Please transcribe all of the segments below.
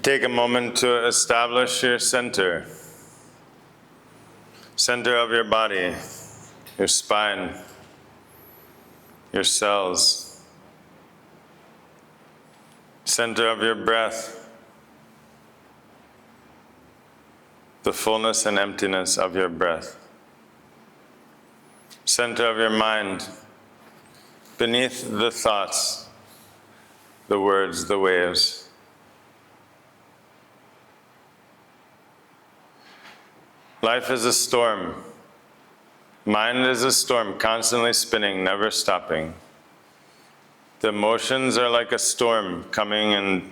Take a moment to establish your center of your body, your spine, your cells, center of your breath, the fullness and emptiness of your breath, center of your mind, beneath the thoughts, the words, the waves. Life is a storm. Mind is a storm, constantly spinning, never stopping. The emotions are like a storm coming and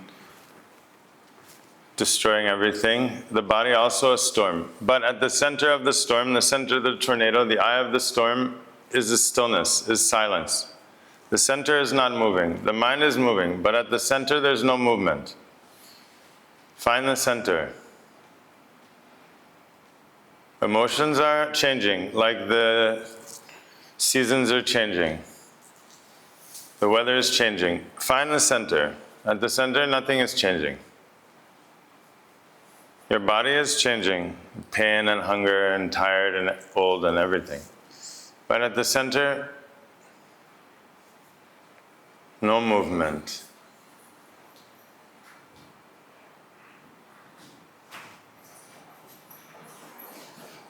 destroying everything. The body also a storm. But at the center of the storm, the center of the tornado, the eye of the storm is the stillness, is silence. The center is not moving. The mind is moving, but at the center there's no movement. Find the center. Emotions are changing, like the seasons are changing. The weather is changing. Find the center. At the center, nothing is changing. Your body is changing, pain and hunger and tired and old and everything. But at the center, no movement.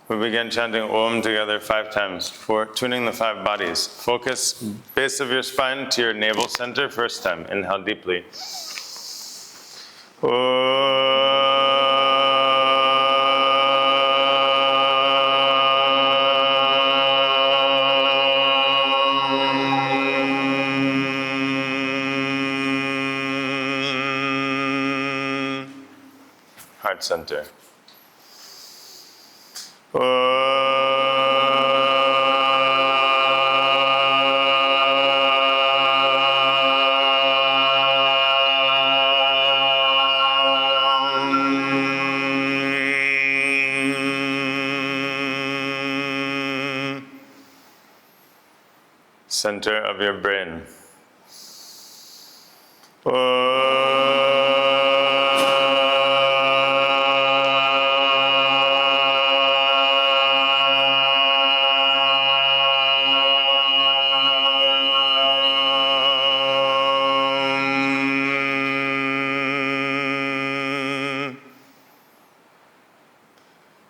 We begin chanting Om together 5 times, tuning the 5 bodies. Focus base of your spine to your navel center first time. Inhale deeply. Heart center. Center of your brain.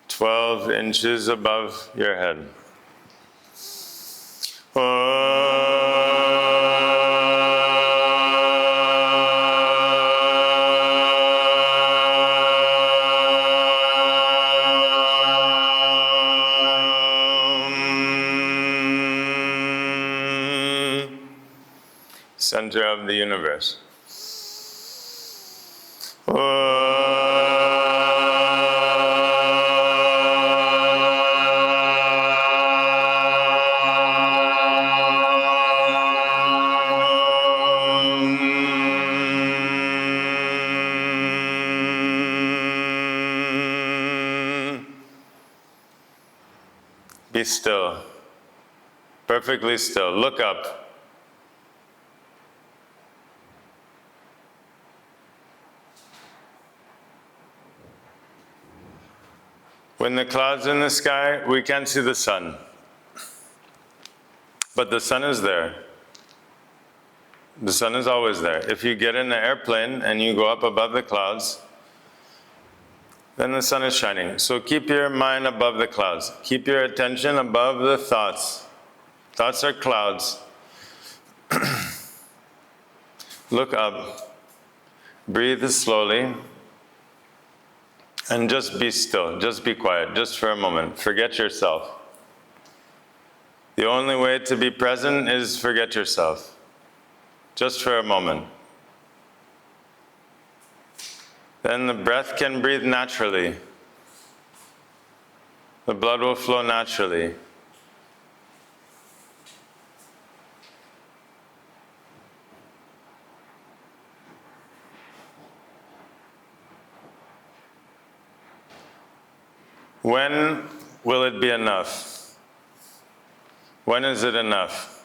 12 inches above your head. Center of the universe. Be still, perfectly still. Look up. When the clouds in the sky, we can't see the sun. But the sun is there. The sun is always there. If you get in an airplane and you go up above the clouds, then the sun is shining. So keep your mind above the clouds. Keep your attention above the thoughts. Thoughts are clouds. Look up. Breathe slowly. And just be still. Just be quiet. Just for a moment. Forget yourself. The only way to be present is forget yourself. Just for a moment. Then the breath can breathe naturally. The blood will flow naturally. When will it be enough? When is it enough?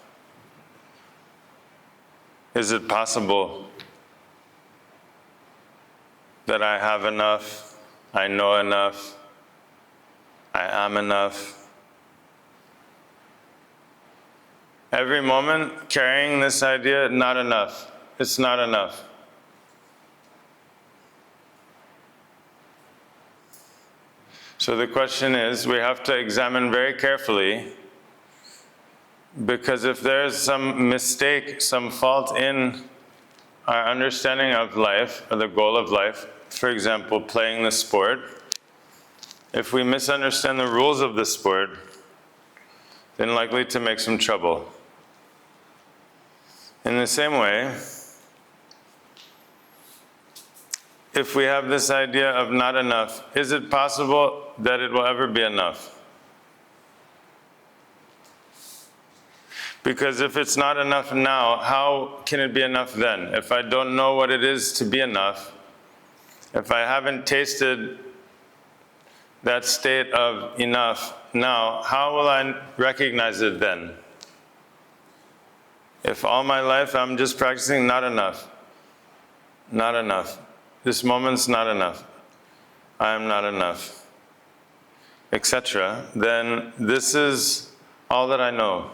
Is it possible that I have enough, I know enough, I am enough. Every moment carrying this idea, not enough. It's not enough. So the question is, we have to examine very carefully, because if there's some mistake, some fault in our understanding of life, or the goal of life, for example, playing the sport, if we misunderstand the rules of the sport, then likely to make some trouble. In the same way, if we have this idea of not enough, is it possible that it will ever be enough? Because if it's not enough now, how can it be enough then? If I don't know what it is to be enough, if I haven't tasted that state of enough now, how will I recognize it then? If all my life I'm just practicing not enough, not enough, this moment's not enough, I am not enough, etc., then this is all that I know.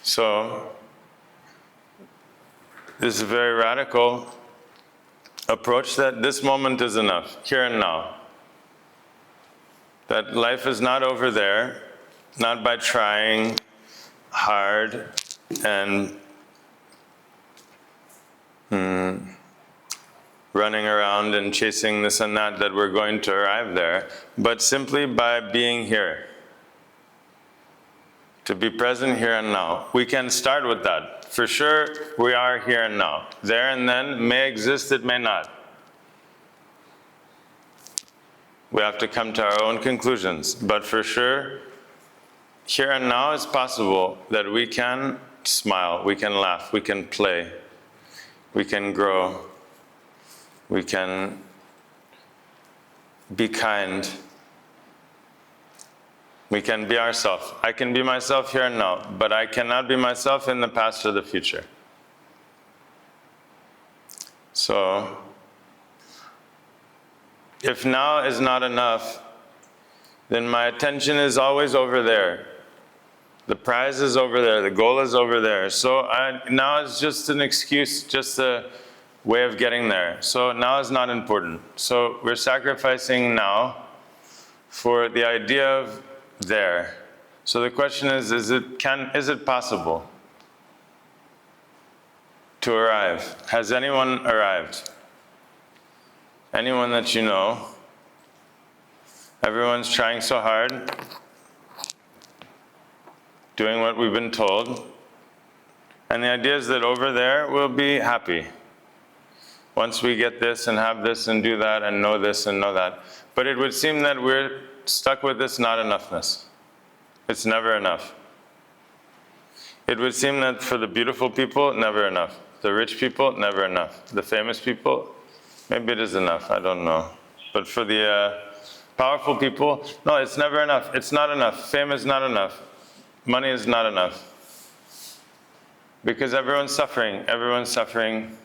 So, this is a very radical approach that this moment is enough, here and now. That life is not over there, not by trying hard and running around and chasing this and that we're going to arrive there, but simply by being here. To be present here and now. We can start with that. For sure, we are here and now. There and then may exist, it may not. We have to come to our own conclusions. But for sure, here and now is possible that we can smile, we can laugh, we can play, we can grow, we can be kind. We can be ourselves. I can be myself here and now, but I cannot be myself in the past or the future. So, if now is not enough, then my attention is always over there. The prize is over there, the goal is over there. So now is just an excuse, just a way of getting there. So now is not important. So we're sacrificing now for the idea of there. So the question is it possible to arrive? Has anyone arrived? Anyone that you know? Everyone's trying so hard, doing what we've been told. And the idea is that over there we'll be happy. Once we get this and have this and do that and know this and know that. But it would seem that we're stuck with this not enoughness. It's never enough. It would seem that for the beautiful people, never enough. The rich people, never enough. The famous people, maybe it is enough, I don't know. But for the powerful people, no, it's never enough. It's not enough. Fame is not enough. Money is not enough. Because everyone's suffering. Everyone's suffering.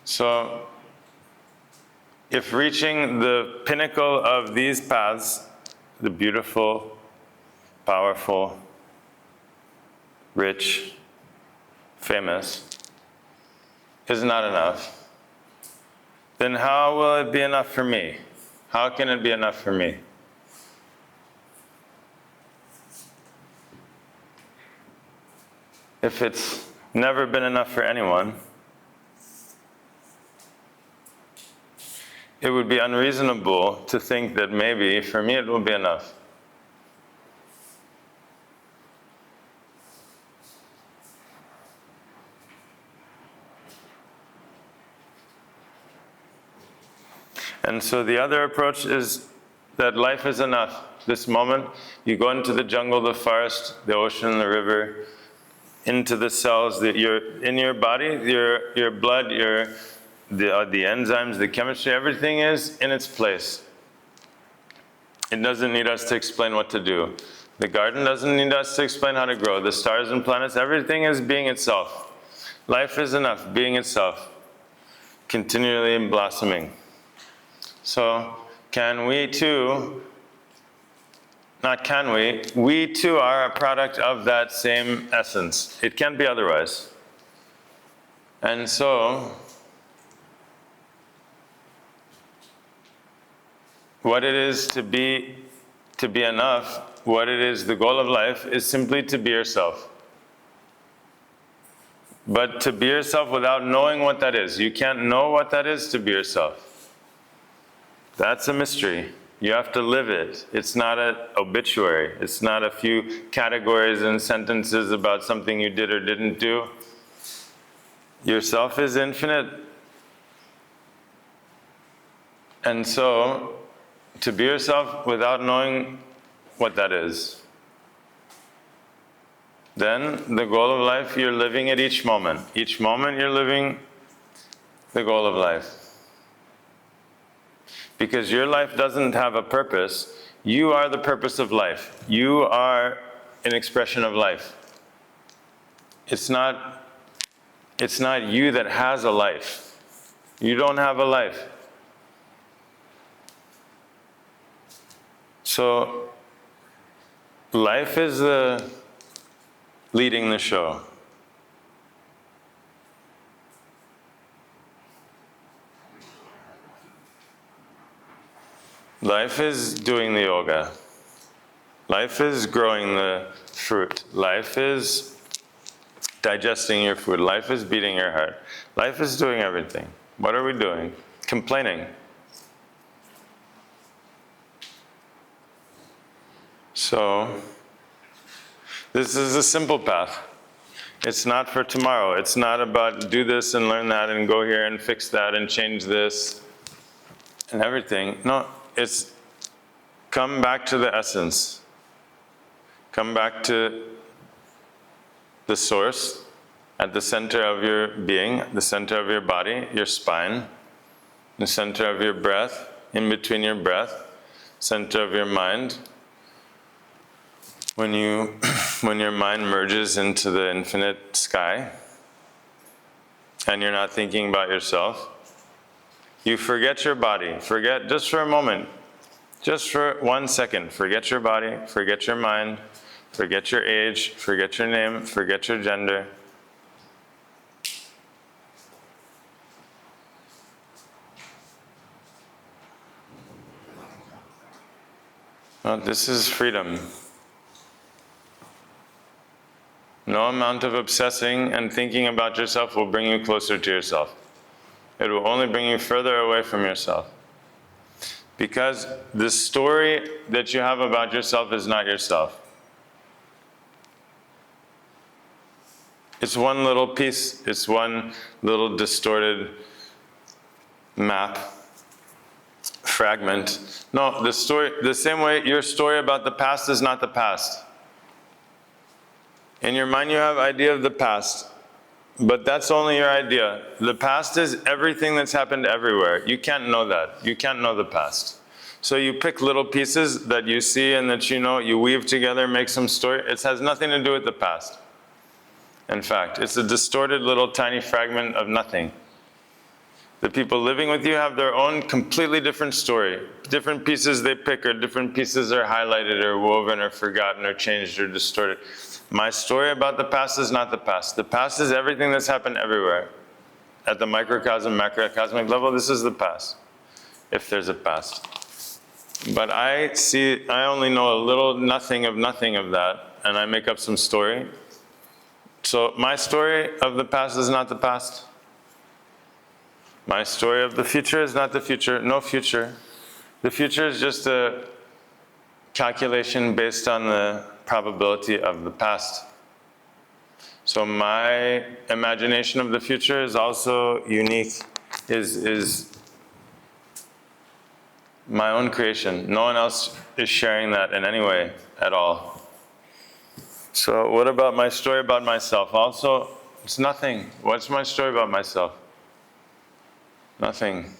So, if reaching the pinnacle of these paths, the beautiful, powerful, rich, famous, is not enough, then how will it be enough for me? How can it be enough for me? If it's never been enough for anyone, it would be unreasonable to think that maybe for me it will be enough. And so the other approach is that life is enough. This moment, you go into the jungle, the forest, the ocean, the river, into the cells, in your body, your blood, the enzymes, the chemistry, everything is in its place. It doesn't need us to explain what to do. The garden doesn't need us to explain how to grow. The stars and planets, everything is being itself. Life is enough, being itself, continually blossoming. So, can we too, not can we too are a product of that same essence. It can't be otherwise. And so, what it is to be enough, what it is, the goal of life, is simply to be yourself. But to be yourself without knowing what that is. You can't know what that is to be yourself. That's a mystery. You have to live it. It's not an obituary. It's not a few categories and sentences about something you did or didn't do. Yourself is infinite. And so, to be yourself without knowing what that is, then the goal of life, you're living at each moment. Each moment you're living the goal of life. Because your life doesn't have a purpose. You are the purpose of life. You are an expression of life. It's not you that has a life. You don't have a life. So, life is leading the show. Life is doing the yoga. Life is growing the fruit. Life is digesting your food. Life is beating your heart. Life is doing everything. What are we doing? Complaining. So, this is a simple path. It's not for tomorrow. It's not about do this and learn that and go here and fix that and change this and everything. No, it's come back to the essence. Come back to the source at the center of your being, the center of your body, your spine, the center of your breath, in between your breath, center of your mind. When your mind merges into the infinite sky and you're not thinking about yourself, you forget your body. Forget, just for a moment, just for 1 second, forget your body, forget your mind, forget your age, forget your name, forget your gender. Well, this is freedom. No amount of obsessing and thinking about yourself will bring you closer to yourself. It will only bring you further away from yourself. Because the story that you have about yourself is not yourself. It's one little piece, it's one little distorted map, fragment. No, the story, the same way your story about the past is not the past. In your mind you have idea of the past, but that's only your idea. The past is everything that's happened everywhere. You can't know that. You can't know the past. So you pick little pieces that you see and that you know, you weave together, make some story. It has nothing to do with the past. In fact, it's a distorted little tiny fragment of nothing. The people living with you have their own completely different story. Different pieces they pick, or different pieces are highlighted or woven or forgotten or changed or distorted. My story about the past is not the past. The past is everything that's happened everywhere. At the microcosm, macrocosmic level, this is the past, if there's a past. But I only know a little nothing of that, and I make up some story. So my story of the past is not the past. My story of the future is not the future. No future. The future is just a calculation based on the probability of the past. So my imagination of the future is also unique, is my own creation. No one else is sharing that in any way at all. So what about my story about myself? Also, it's nothing. What's my story about myself? Nothing.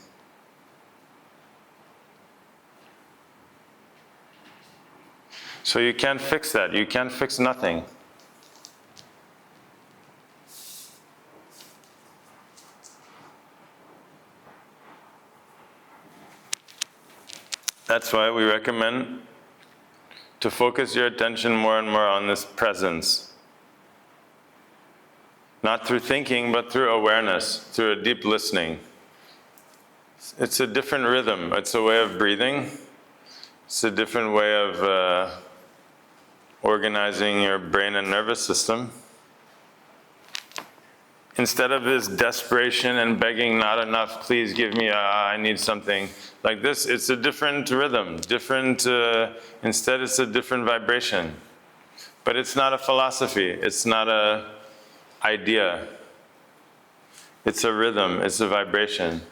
So you can't fix that. You can't fix nothing. That's why we recommend to focus your attention more and more on this presence. Not through thinking, but through awareness, through a deep listening. It's a different rhythm. It's a way of breathing. It's a different way of organizing your brain and nervous system. Instead of this desperation and begging, not enough, please give me, I need something. Like this, it's a different rhythm, instead it's a different vibration. But it's not a philosophy, it's not an idea. It's a rhythm, it's a vibration.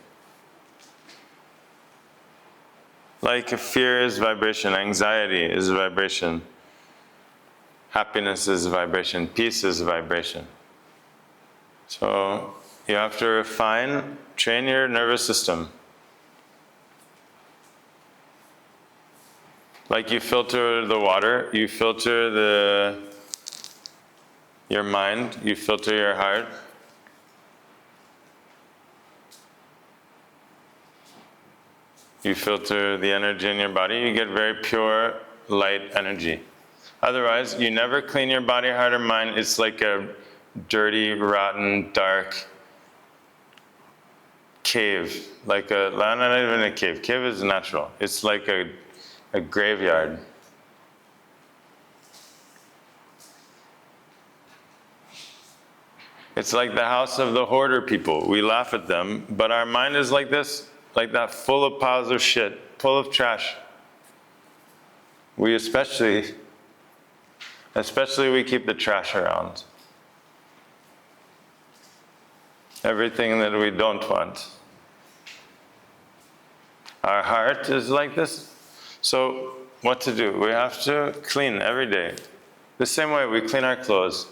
Like fear is vibration, anxiety is vibration, happiness is vibration, peace is vibration. So you have to train your nervous system. Like you filter the water, you filter your mind, you filter your heart. You filter the energy in your body, you get very pure, light energy. Otherwise, you never clean your body, heart, or mind. It's like a dirty, rotten, dark cave. Not even a cave. Cave is natural. It's like a graveyard. It's like the house of the hoarder people. We laugh at them, but our mind is like this, like that, full of piles of shit, full of trash. We especially we keep the trash around. Everything that we don't want. Our heart is like this. So what to do? We have to clean every day. The same way we clean our clothes.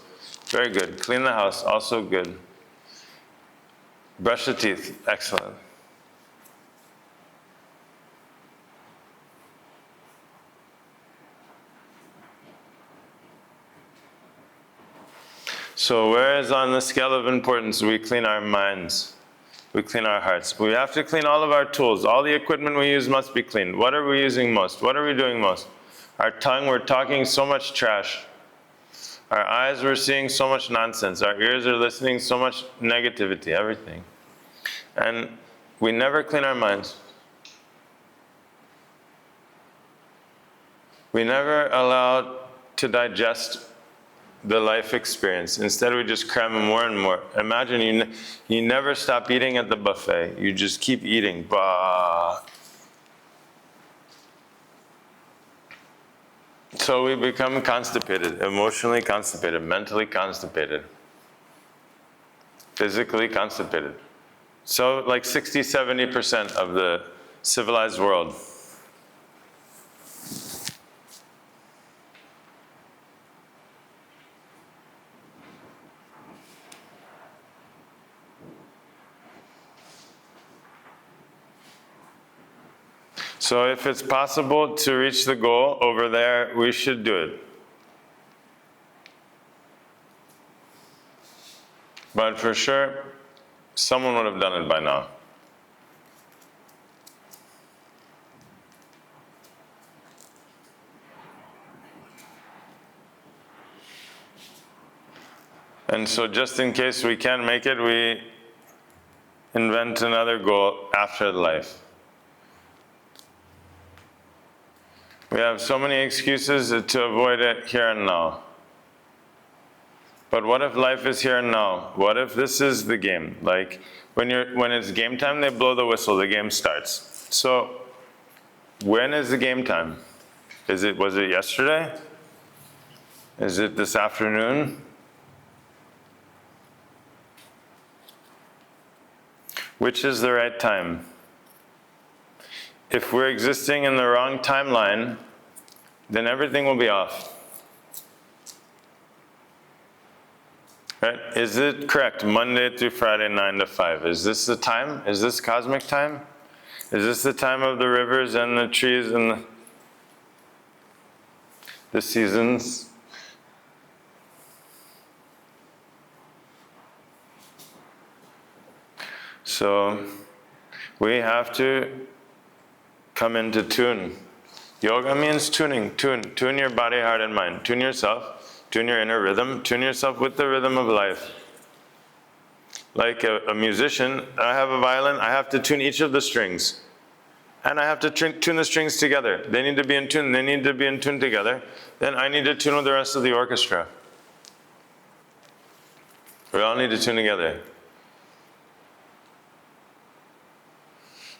Very good. Clean the house, also good. Brush the teeth, excellent. So whereas on the scale of importance we clean our minds, we clean our hearts. We have to clean all of our tools. All the equipment we use must be cleaned. What are we using most? What are we doing most? Our tongue, we're talking so much trash. Our eyes, we're seeing so much nonsense. Our ears are listening so much negativity, everything. And we never clean our minds. We never allow to digest the life experience. Instead, we just cram more and more. Imagine you never stop eating at the buffet. You just keep eating. Bah. So we become constipated, emotionally constipated, mentally constipated, physically constipated. So like 60-70% of the civilized world. So if it's possible to reach the goal over there, we should do it. But for sure, someone would have done it by now. And so just in case we can't make it, we invent another goal after life. We have so many excuses to avoid it here and now. But what if life is here and now? What if this is the game? Like when it's game time, they blow the whistle, the game starts. So when is the game time? Was it yesterday? Is it this afternoon? Which is the right time? If we're existing in the wrong timeline, then everything will be off. Right? Is it correct? Monday through Friday, 9 to 5. Is this the time? Is this cosmic time? Is this the time of the rivers and the trees and the seasons? So we have to come into tune. Yoga means tuning, tune your body, heart, and mind. Tune yourself, tune your inner rhythm, tune yourself with the rhythm of life. Like a musician, I have a violin, I have to tune each of the strings. And I have to tune the strings together. They need to be in tune, together. Then I need to tune with the rest of the orchestra. We all need to tune together.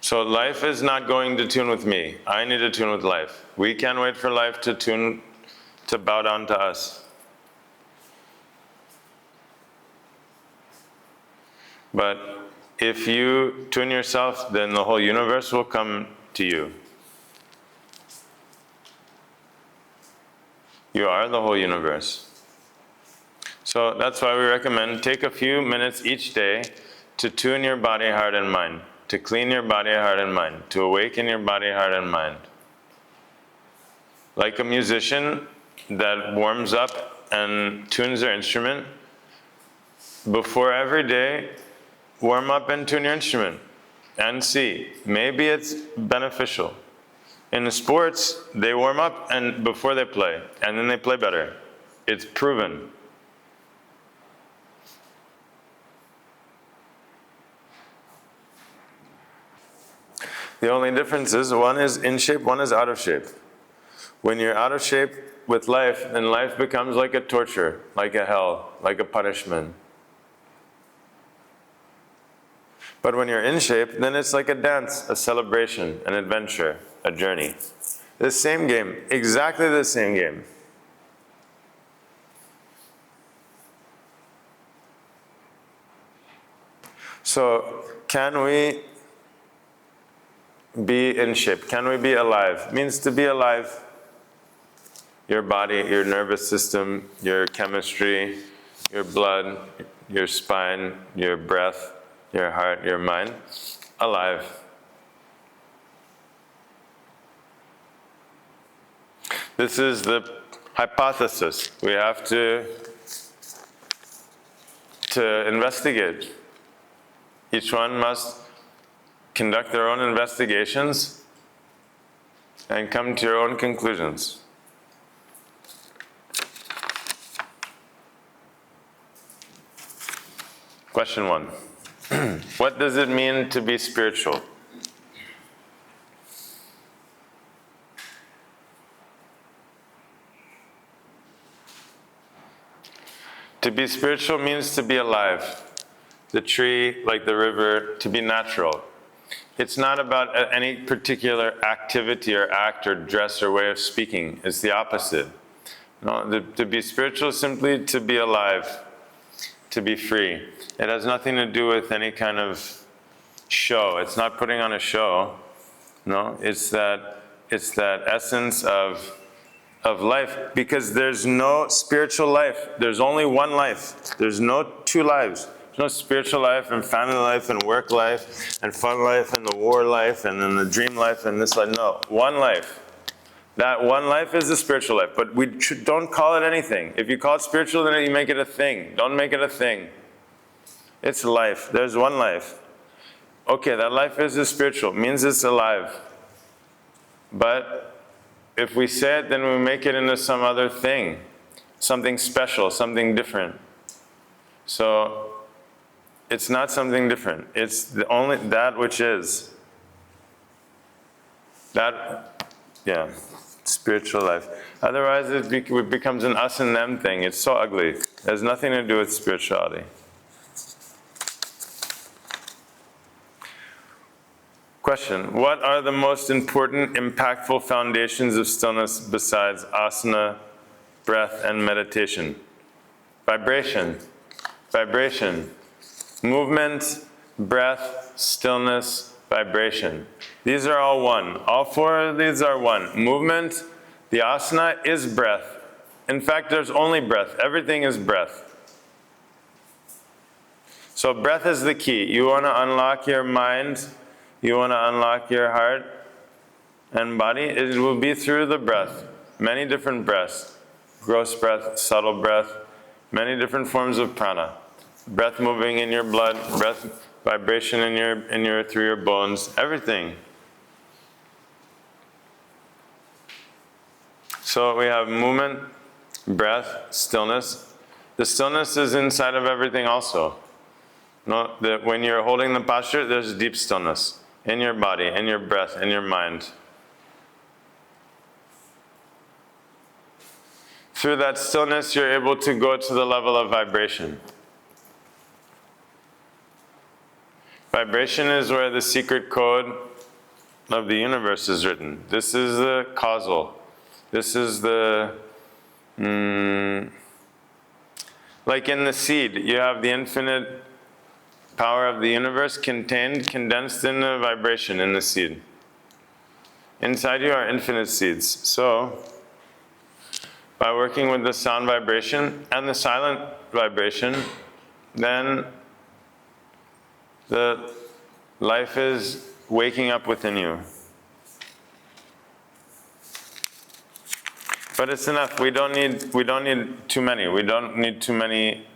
So life is not going to tune with me. I need to tune with life. We can't wait for life to bow down to us. But if you tune yourself, then the whole universe will come to you. You are the whole universe. So that's why we recommend take a few minutes each day to tune your body, heart, and mind, to clean your body, heart, and mind, to awaken your body, heart, and mind. Like a musician that warms up and tunes their instrument, before every day, warm up and tune your instrument and see. Maybe it's beneficial. In the sports, they warm up and before they play, and then they play better. It's proven. The only difference is one is in shape, one is out of shape. When you're out of shape with life, then life becomes like a torture, like a hell, like a punishment. But when you're in shape, then it's like a dance, a celebration, an adventure, a journey. The same game, exactly the same game. So, can we be in shape? Can we be alive? It means to be alive. Your body, your nervous system, your chemistry, your blood, your spine, your breath, your heart, your mind, alive. This is the hypothesis. We have to investigate. Each one must conduct their own investigations and come to your own conclusions. Question 1. What does it mean to be spiritual? To be spiritual means to be alive. The tree, like the river, to be natural. It's not about any particular activity or act or dress or way of speaking. It's the opposite. No, to be spiritual is simply to be alive, to be free. It has nothing to do with any kind of show. It's not putting on a show. No, it's that essence of life, because there's no spiritual life. There's only one life. There's no two lives. There's no spiritual life and family life and work life and fun life and the war life and then the dream life and this life. No, one life. That one life is the spiritual life, but we don't call it anything. If you call it spiritual, then you make it a thing. Don't make it a thing. It's life. There's one life. Okay, that life is the spiritual. It means it's alive. But if we say it, then we make it into some other thing. Something special, something different. So, it's not something different. It's only that which is. That, yeah, spiritual life. Otherwise, it becomes an us and them thing. It's so ugly. It has nothing to do with spirituality. Question: what are the most important, impactful foundations of stillness besides asana, breath, and meditation? Vibration. Vibration. Movement, breath, stillness, vibration. These are all one. All four of these are one. Movement, the asana is breath. In fact, there's only breath. Everything is breath. So breath is the key. You want to unlock your mind, you want to unlock your heart and body, it will be through the breath. Many different breaths. Gross breath, subtle breath, many different forms of prana. Breath moving in your blood, breath vibration in your through your bones, everything. So we have movement, breath, stillness. The stillness is inside of everything also. No, when you're holding the posture, there's deep stillness in your body, in your breath, in your mind. Through that stillness, you're able to go to the level of vibration. Vibration is where the secret code of the universe is written. This is the causal. This is the, like in the seed, you have the infinite power of the universe contained, condensed in the vibration in the seed. Inside you are infinite seeds. So, by working with the sound vibration and the silent vibration, then the life is waking up within you. But it's enough. We don't need too many. We don't need too many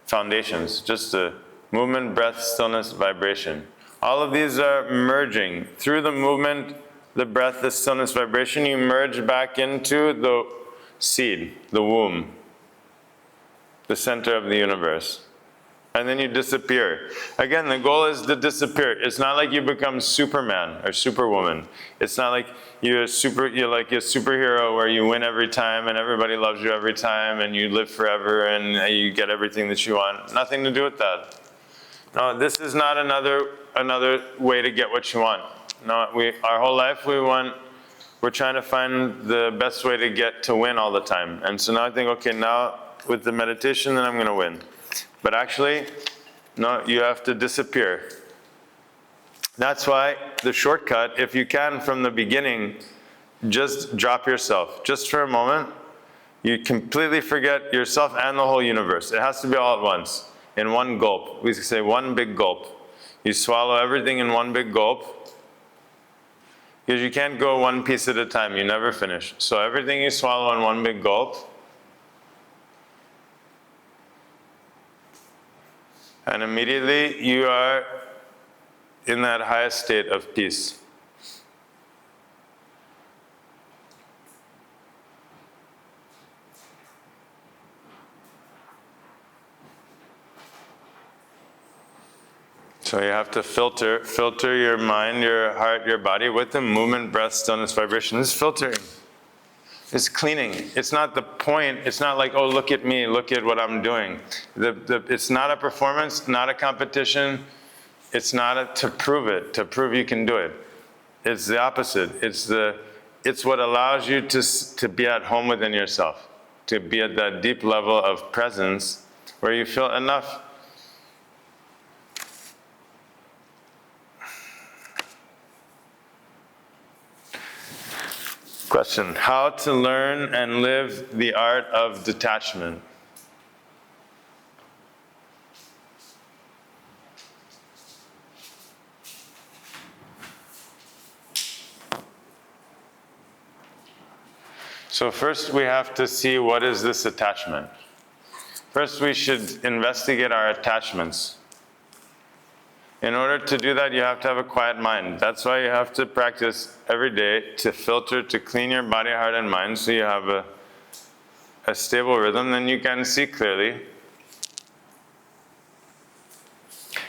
foundations. Just a movement, breath, stillness, vibration. All of these are merging. Through the movement, the breath, the stillness, vibration, you merge back into the seed, the womb, the center of the universe. And then you disappear. Again, the goal is to disappear. It's not like you become Superman or Superwoman. It's not like you're like a superhero where you win every time and everybody loves you every time and you live forever and you get everything that you want. Nothing to do with that. No, this is not another way to get what you want. No, our whole life we're trying to find the best way to get to win all the time. And so now I think, okay, now with the meditation, then I'm going to win. But actually, no, you have to disappear. That's why the shortcut, if you can from the beginning, just drop yourself. Just for a moment, you completely forget yourself and the whole universe. It has to be all at once, in one gulp. We say one big gulp. You swallow everything in one big gulp, because you can't go one piece at a time. You never finish. So everything you swallow in one big gulp, and immediately you are in that highest state of peace. So you have to filter your mind, your heart, your body with the movement, breath, stillness, vibration. This is filtering. It's cleaning. It's not the point. It's not like, oh, look at me, look at what I'm doing. It's not a performance, not a competition. It's not to prove you can do it. It's the opposite. It's what allows you to be at home within yourself, to be at that deep level of presence where you feel enough. Question: how to learn and live the art of detachment? So first we have to see, what is this attachment? First we should investigate our attachments. In order to do that, you have to have a quiet mind. That's why you have to practice every day to filter, to clean your body, heart, and mind, so you have a stable rhythm. Then you can see clearly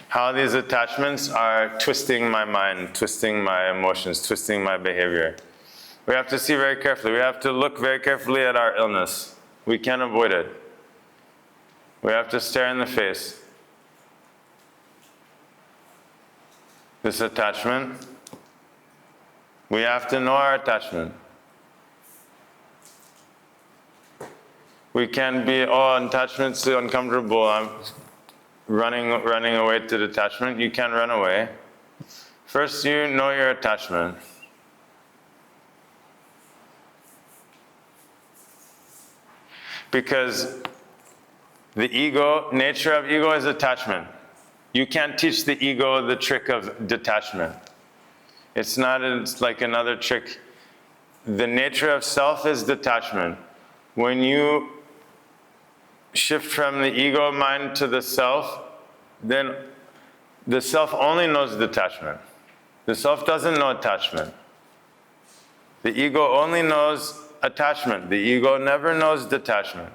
how these attachments are twisting my mind, twisting my emotions, twisting my behavior. We have to see very carefully. We have to look very carefully at our illness. We can't avoid it. We have to stare in the face. This attachment, we have to know our attachment. We can't be, oh, attachment's uncomfortable, I'm running away to detachment. You can't run away. First, you know your attachment. Because the nature of ego is attachment. You can't teach the ego the trick of detachment. It's like another trick. The nature of self is detachment. When you shift from the ego mind to the self, then the self only knows detachment. The self doesn't know attachment. The ego only knows attachment. The ego never knows detachment.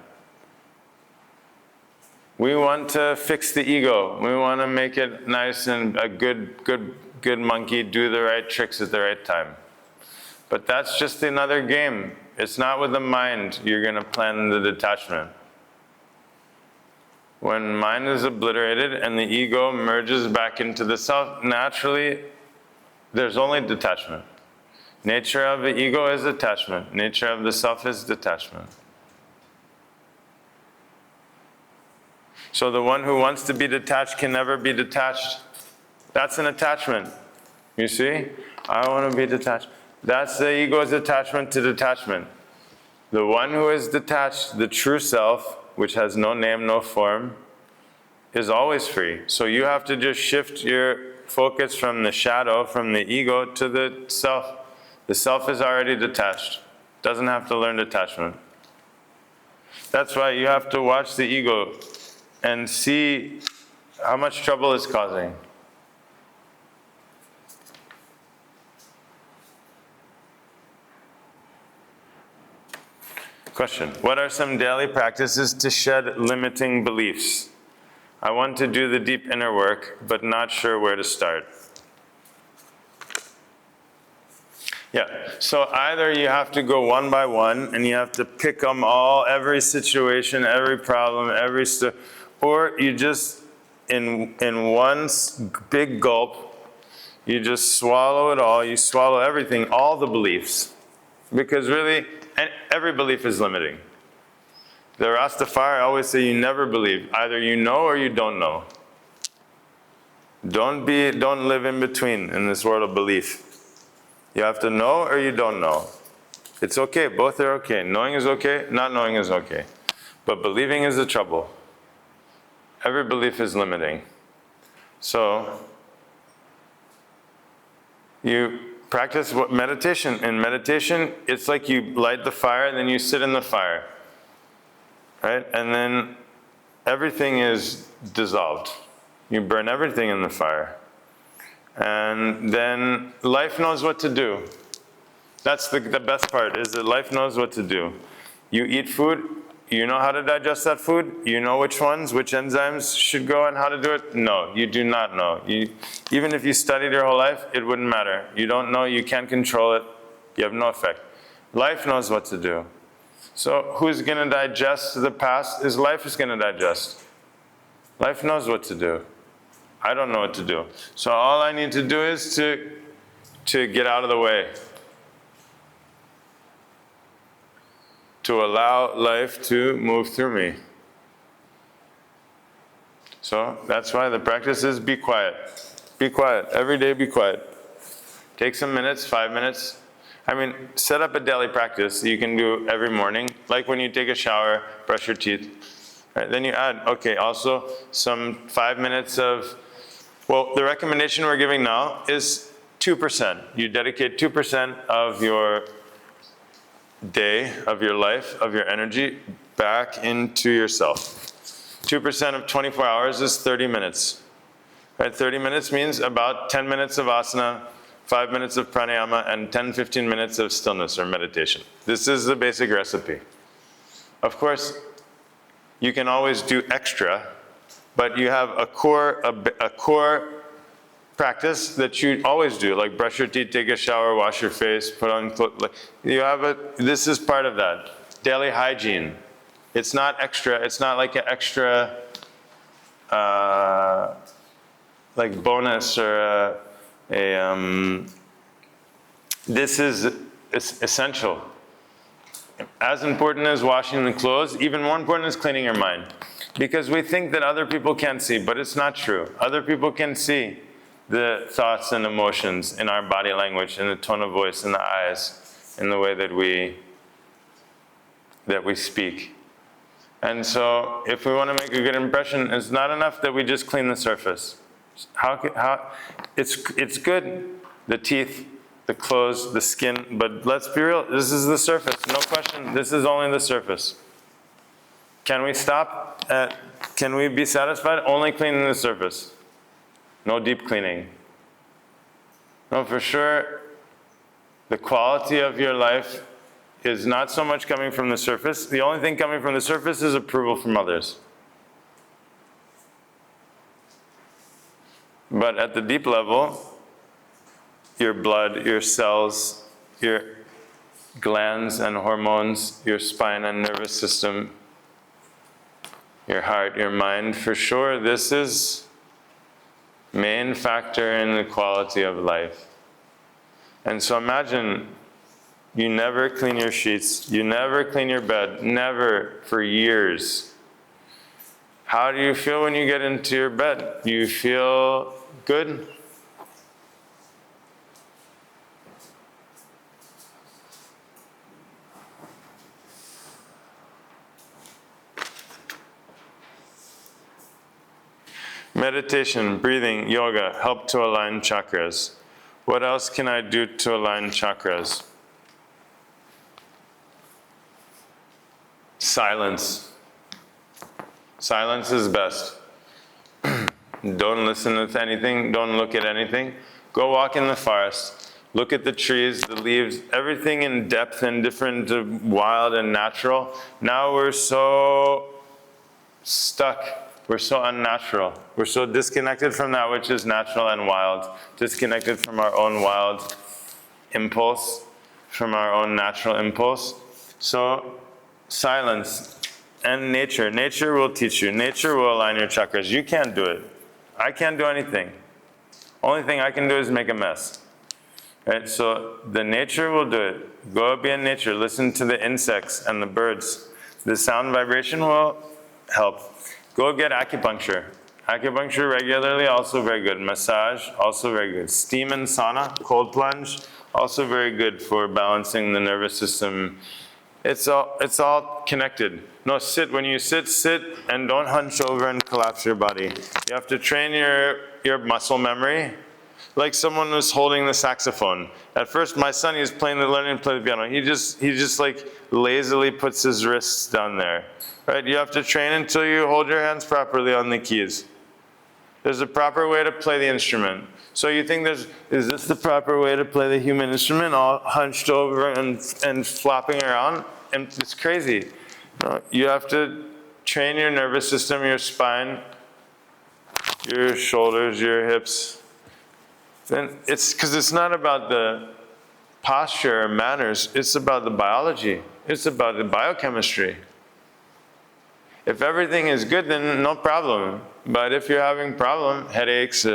We want to fix the ego. We want to make it nice and a good monkey, do the right tricks at the right time. But that's just another game. It's not with the mind you're going to plan the detachment. When mind is obliterated and the ego merges back into the self, naturally, there's only detachment. Nature of the ego is attachment. Nature of the self is detachment. So the one who wants to be detached can never be detached. That's an attachment. You see? I want to be detached. That's the ego's attachment to detachment. The one who is detached, the true self, which has no name, no form, is always free. So you have to just shift your focus from the shadow, from the ego, to the self. The self is already detached. Doesn't have to learn detachment. That's why you have to watch the ego and see how much trouble it's causing. Question: what are some daily practices to shed limiting beliefs? I want to do the deep inner work, but not sure where to start. Yeah, so either you have to go one by one and you have to pick them all, every situation, every problem, every stuff, or you just, in one big gulp, you just swallow it all, you swallow everything, all the beliefs. Because really, every belief is limiting. The Rastafari always say you never believe. Either you know or you don't know. Don't live in between in this world of belief. You have to know or you don't know. It's okay, both are okay. Knowing is okay, not knowing is okay. But believing is the trouble. Every belief is limiting. So, you practice meditation. In meditation, it's like you light the fire and then you sit in the fire. Right? And then everything is dissolved. You burn everything in the fire. And then life knows what to do. That's the best part, is that life knows what to do. You eat food, you know how to digest that food? You know which enzymes should go and how to do it? No, you do not know. Even if you studied your whole life, it wouldn't matter. You don't know, you can't control it, you have no effect. Life knows what to do. So who's going to digest the past? Life is going to digest. Life knows what to do. I don't know what to do. So all I need to do is to get out of the way. To allow life to move through me. So that's why the practice is be quiet. Be quiet. Every day be quiet. Take some minutes, 5 minutes. Set up a daily practice you can do every morning. Like when you take a shower, brush your teeth. Right? Then you add, also some 5 minutes of, the recommendation we're giving now is 2%. You dedicate 2% of your day, of your life, of your energy back into yourself. 2% of 24 hours is 30 minutes. Right? 30 minutes means about 10 minutes of asana, 5 minutes of pranayama, and 10-15 minutes of stillness or meditation. This is the basic recipe. Of course, you can always do extra, but you have a core practice that you always do, like brush your teeth, take a shower, wash your face, put on clothes. This is part of that. Daily hygiene. It's not extra, it's not like an extra like bonus or this is essential. As important as washing the clothes, even more important is cleaning your mind. Because we think that other people can't see, but it's not true. Other people can see the thoughts and emotions in our body language, in the tone of voice, in the eyes, in the way that we speak. And so if we want to make a good impression, it's not enough that we just clean the surface. It's good, the teeth, the clothes, the skin, but let's be real, this is the surface, no question, this is only the surface. Can we be satisfied only cleaning the surface? No deep cleaning. No, for sure, The quality of your life is not so much coming from the surface. The only thing coming from the surface is approval from others. But at the deep level, your blood, your cells, your glands and hormones, your spine and nervous system, your heart, your mind, for sure, this is main factor in the quality of life. And so imagine you never clean your sheets, you never clean your bed, never for years. How do you feel when you get into your bed? Do you feel good? Meditation, breathing, yoga help to align chakras. What else can I do to align chakras? Silence. Silence is best. Don't listen to anything, don't look at anything. Go walk in the forest. Look at the trees, the leaves, everything in depth and different, wild and natural. Now we're so stuck. We're so unnatural. We're so disconnected from that which is natural and wild, disconnected from our own wild impulse, from our own natural impulse. So, silence and nature. Nature will teach you. Nature will align your chakras. You can't do it. I can't do anything. Only thing I can do is make a mess. Right? So, the nature will do it. Go be in nature. Listen to the insects and the birds. The sound vibration will help. Go get acupuncture. Acupuncture regularly, also very good. Massage, also very good. Steam and sauna, cold plunge, also very good for balancing the nervous system. It's all connected. No, sit. When you sit and don't hunch over and collapse your body. You have to train your muscle memory. Like someone was holding the saxophone. At first, my son, he was learning to play the piano. He just like lazily puts his wrists down there. Right? You have to train until you hold your hands properly on the keys. There's a proper way to play the instrument. So you think is this the proper way to play the human instrument, all hunched over and flopping around? And it's crazy. No, you have to train your nervous system, your spine, your shoulders, your hips. Then it's because it's not about the posture or manners, it's about the biology. It's about the biochemistry. If everything is good, then no problem. But if you're having problem, headaches,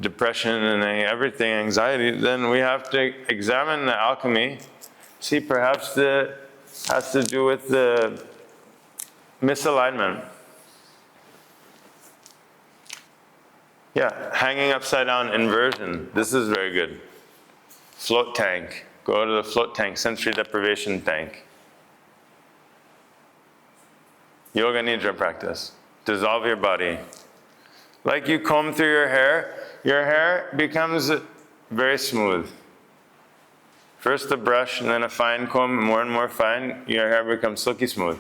depression, and everything, anxiety, then we have to examine the alchemy. See, perhaps it has to do with the misalignment. Yeah, hanging upside down, inversion. This is very good. Float tank. Go to the float tank, sensory deprivation tank. Yoga nidra practice. Dissolve your body. Like you comb through your hair becomes very smooth. First a brush and then a fine comb, more and more fine, your hair becomes silky smooth.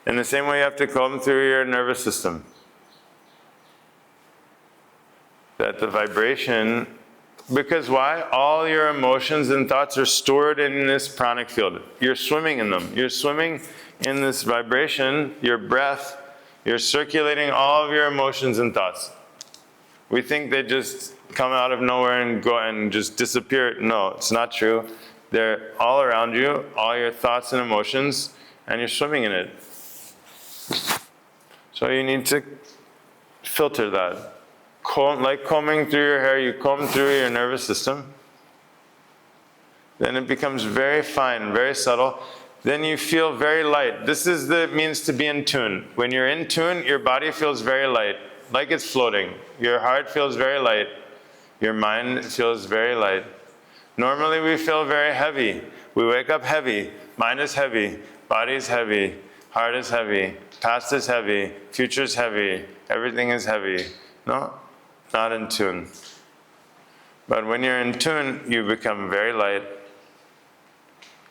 In the same way you have to comb through your nervous system. That the vibration, because why? All your emotions and thoughts are stored in this pranic field. You're swimming in them. You're swimming in this vibration, your breath, you're circulating all of your emotions and thoughts. We think they just come out of nowhere and go and just disappear. No, it's not true. They're all around you, all your thoughts and emotions, and you're swimming in it. So you need to filter that. Like combing through your hair, you comb through your nervous system. Then it becomes very fine, very subtle. Then you feel very light. This is the means to be in tune. When you're in tune, your body feels very light, like it's floating. Your heart feels very light. Your mind feels very light. Normally we feel very heavy. We wake up heavy. Mind is heavy. Body is heavy. Heart is heavy. Past is heavy. Future is heavy. Everything is heavy. No, not in tune. But when you're in tune, you become very light.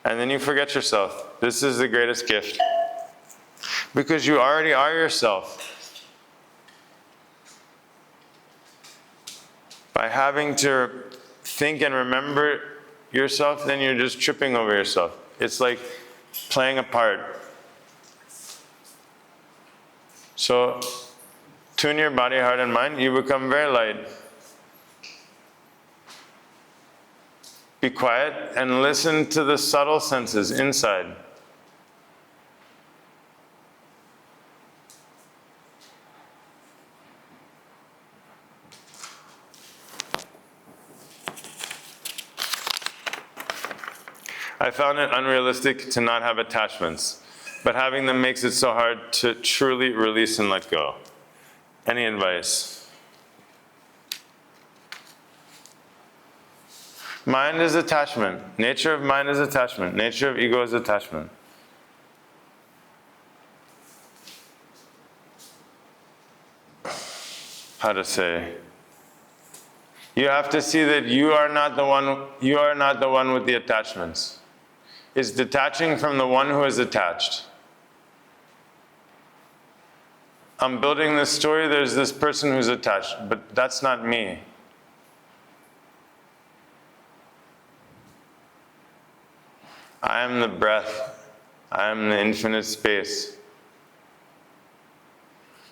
And then you forget yourself. This is the greatest gift. Because you already are yourself. By having to think and remember yourself, then you're just tripping over yourself. It's like playing a part. So tune your body, heart, and mind. You become very light. Be quiet and listen to the subtle senses inside. I found it unrealistic to not have attachments, but having them makes it so hard to truly release and let go. Any advice? Mind is attachment. Nature of mind is attachment. Nature of ego is attachment. How to say? You have to see that you are not the one with the attachments. It's detaching from the one who is attached. I'm building this story, there's this person who's attached, but that's not me. I am the breath. I am the infinite space.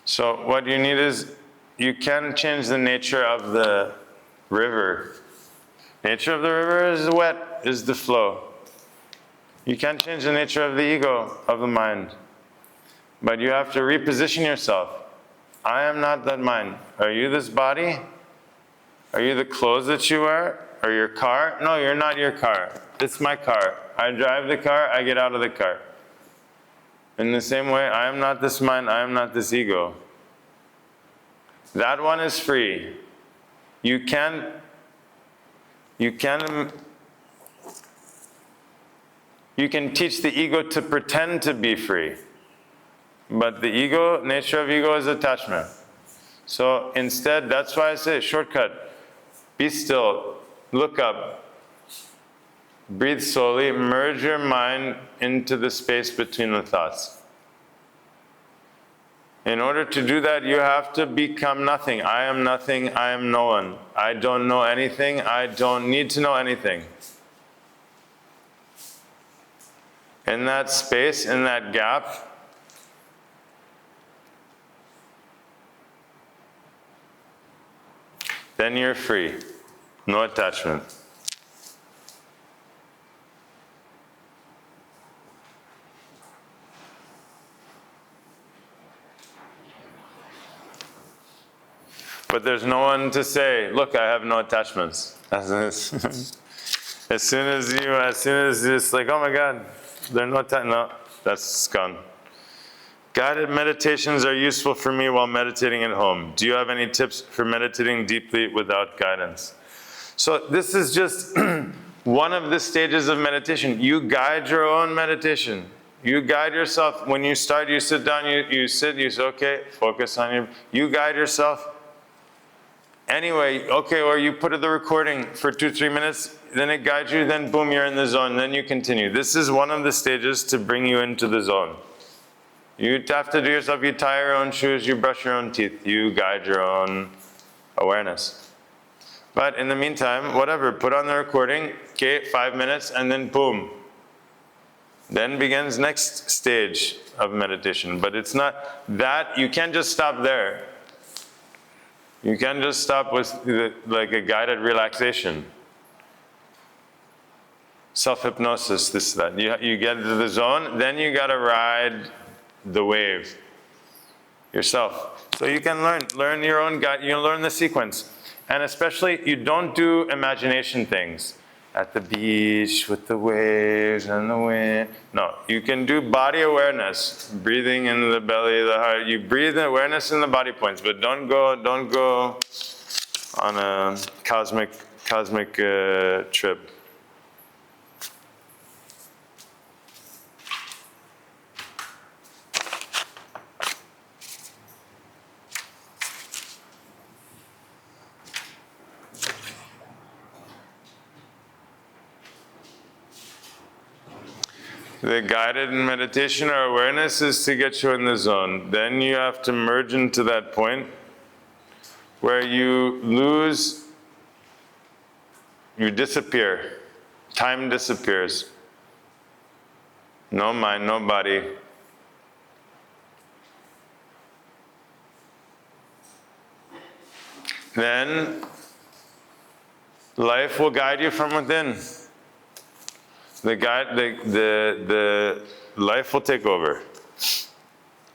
So what you need is, you can change the nature of the river. Nature of the river is wet, is the flow. You can't change the nature of the ego, of the mind. But you have to reposition yourself. I am not that mind. Are you this body? Are you the clothes that you wear? Or your car? No, you're not your car. It's my car. I drive the car, I get out of the car. In the same way, I am not this mind, I am not this ego. That one is free. You can teach the ego to pretend to be free. But the ego, nature of ego is attachment. So instead, that's why I say shortcut. Be still, look up, breathe slowly, merge your mind into the space between the thoughts. In order to do that, you have to become nothing. I am nothing, I am no one. I don't know anything, I don't need to know anything. In that space, in that gap, then you're free. No attachment. But there's no one to say, look, I have no attachments. As soon as it's like, oh my God, there are no attachments. No, that's gone. Guided meditations are useful for me while meditating at home. Do you have any tips for meditating deeply without guidance? So this is just one of the stages of meditation. You guide your own meditation. You guide yourself. When you start, you sit down, you sit, you say, okay, focus on you guide yourself. Anyway, okay, or you put the recording for 2-3 minutes, then it guides you, then boom, you're in the zone, then you continue. This is one of the stages to bring you into the zone. You have to do yourself, you tie your own shoes, you brush your own teeth, you guide your own awareness. But in the meantime, whatever, put on the recording, okay, 5 minutes, and then boom. Then begins next stage of meditation. But it's not that, you can't just stop there. You can't just stop with like a guided relaxation. Self-hypnosis, this, that. You get into the zone, then you gotta ride the wave yourself. So you can learn your own guide, you learn the sequence. And especially, you don't do imagination things. At the beach, with the waves and the wind. No, you can do body awareness, breathing in the belly, the heart. You breathe in awareness in the body points, but don't go on a cosmic trip. The guided meditation or awareness is to get you in the zone. Then you have to merge into that point where you disappear. Time disappears. No mind, no body. Then life will guide you from within. The life will take over.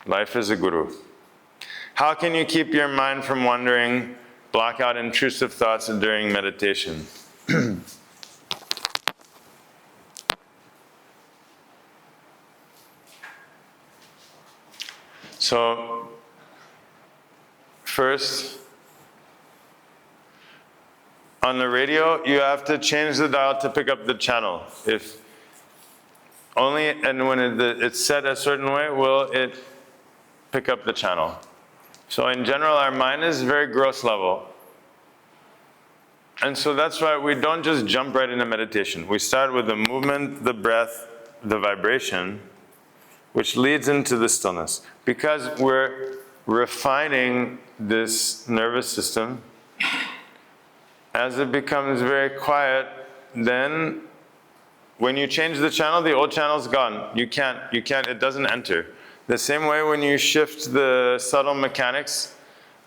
Life is a guru. How can you keep your mind from wandering, block out intrusive thoughts during meditation? So, first, on the radio, you have to change the dial to pick up the channel. If only, and when it's set a certain way, will it pick up the channel. So in general, our mind is very gross level. And so that's why we don't just jump right into meditation. We start with the movement, the breath, the vibration, which leads into the stillness. Because we're refining this nervous system, as it becomes very quiet, then when you change the channel, the old channel's gone. You can't, it doesn't enter. The same way when you shift the subtle mechanics